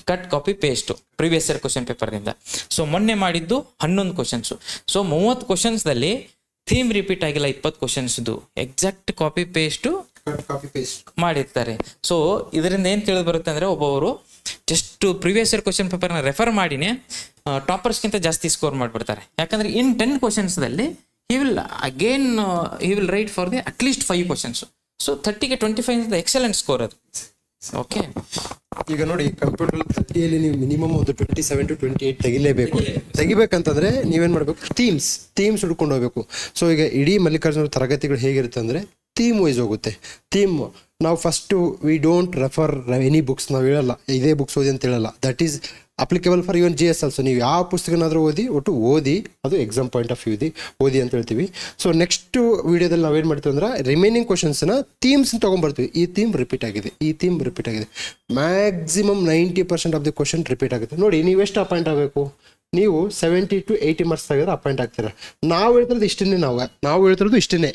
cut copy paste previous year question ಪೇಪರ್ನಿಂದ. ಸೊ ಮೊನ್ನೆ ಮಾಡಿದ್ದು 11 ಕ್ವಶನ್ಸ್. ಸೊ 30 ಕ್ವಶನ್ಸ್ದಲ್ಲಿ ಥೀಮ್ ರಿಪೀಟ್ ಆಗಿಲ್ಲ. 20 ಕ್ವಶನ್ಸ್ದು ಎಕ್ಸಾಕ್ಟ್ ಕಾಪಿ ಪೇಸ್ಟ್ ಮಾಡಿರ್ತಾರೆ. ಸೊ ಇದರಿಂದ ಏನ್ ತಿಳಿದು ಬರುತ್ತೆ ಅಂದ್ರೆ ಒಬ್ಬವರು ಜಸ್ಟ್ ಪ್ರೀವಿಯಸ್ ಇಯರ್ ಕ್ವಶನ್ ಪೇಪರ್ನ ರೆಫರ್ ಮಾಡಿನೇ ಟಾಪರ್ಸ್ಗಿಂತ ಜಾಸ್ತಿ ಸ್ಕೋರ್ ಮಾಡಿಬಿಡ್ತಾರೆ. ಯಾಕಂದ್ರೆ ಇನ್ 10 ಕ್ವಶನ್ಸ್ದಲ್ಲಿ he will write for the at least 5 questions. So 30ಗೆ 25 is the excellent score ಅದು. ಓಕೆ, ಈಗ ನೋಡಿ ಕಂಪ್ಯೂಟರ್ 30ಯಲ್ಲಿ ನೀವು ಮಿನಿಮಮ್ ಒಂದು 27 to 28 ತೆಗಿಬೇಕಂತಂದ್ರೆ ನೀವೇನ್ ಮಾಡ್ಬೇಕು, ಥೀಮ್ಸ್ ಹುಡ್ಕೊಂಡು ಹೋಗ್ಬೇಕು. ಸೊ ಈಗ ಇಡೀ ಮಲ್ಲಿಕಾರ್ಜುನ ತರಗತಿಗಳು ಹೇಗಿರುತ್ತೆ ಅಂದ್ರೆ ಥೀಮ್ ವೈಸ್ ಹೋಗುತ್ತೆ. ಥೀಮ್ ನಾವು first we don't refer any books, ನಾವು ಹೇಳಲ್ಲ ಇದೇ ಬುಕ್ಸ್ ಓದಿ ಅಂತ ಹೇಳಲ್ಲ. That is applicable for even GS also. ನೀವು ಯಾವ ಪುಸ್ತಕನಾದರೂ ಓದಿ ಅದು ಎಕ್ಸಾಮ್ ಪಾಯಿಂಟ್ ಆಫ್ ವ್ಯೂ ಓದಿ ಅಂತ ಹೇಳ್ತೀವಿ. ಸೊ ನೆಕ್ಸ್ಟ್ ವಿಡಿಯೋದಲ್ಲಿ ನಾವೇನು ಮಾಡ್ತೀವಿ ಅಂದ್ರೆ ರಿಮೈನಿಂಗ್ ಕ್ವಶನ್ಸ್ನ ಥೀಮ್ಸ್ ತೊಗೊಂಡ್ಬರ್ತೀವಿ. ಈ ಥೀಮ್ ರಿಪೀಟ್ ಆಗಿದೆ, maximum 90% of the question repeat ಆಗುತ್ತೆ. ನೋಡಿ ನೀವು ಎಷ್ಟು ಅಪಾಯಿಂಟ್ ಆಗಬೇಕು, ನೀವು 70 to 80 ಮಾರ್ಕ್ಸ್ ತೆಗೆದ್ರೆ ಅಪಾಯಿಂಟ್ ಆಗ್ತೀರಾ. ನಾವು ಹೇಳ್ತಿರೋದು ಇಷ್ಟೇ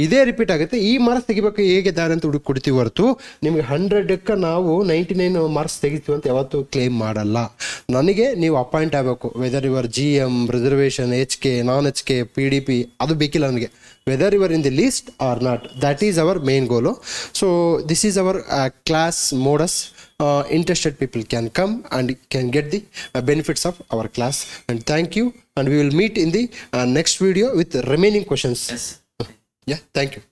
ಇದೇ ರಿಪೀಟ್ ಆಗುತ್ತೆ. ಈ ಮಾರ್ಕ್ಸ್ ತೆಗಿಬೇಕು ಹೇಗೆ ದಾರಿ ಅಂತ ಕೊಡ್ತೀವಿ ಹೊರತು ನಿಮಗೆ 100ಕ್ಕೆ ನಾವು 99 ಮಾರ್ಕ್ಸ್ ತೆಗಿತೀವಿ ಅಂತ ಯಾವತ್ತೂ ಕ್ಲೇಮ್ ಮಾಡಲ್ಲ. ನನಗೆ ನೀವು ಅಪಾಯಿಂಟ್ ಆಗಬೇಕು. Whether your GM, reservation, HK, non HK, PDP ಅದು ಬೇಕಿಲ್ಲ ನನಗೆ. Whether your in the list or not, that is our main goal. So this is our class modus. Interested people can come and can get the benefits of our class. And thank you, and we will meet in the next video with remaining questions. yes. Yeah, thank you.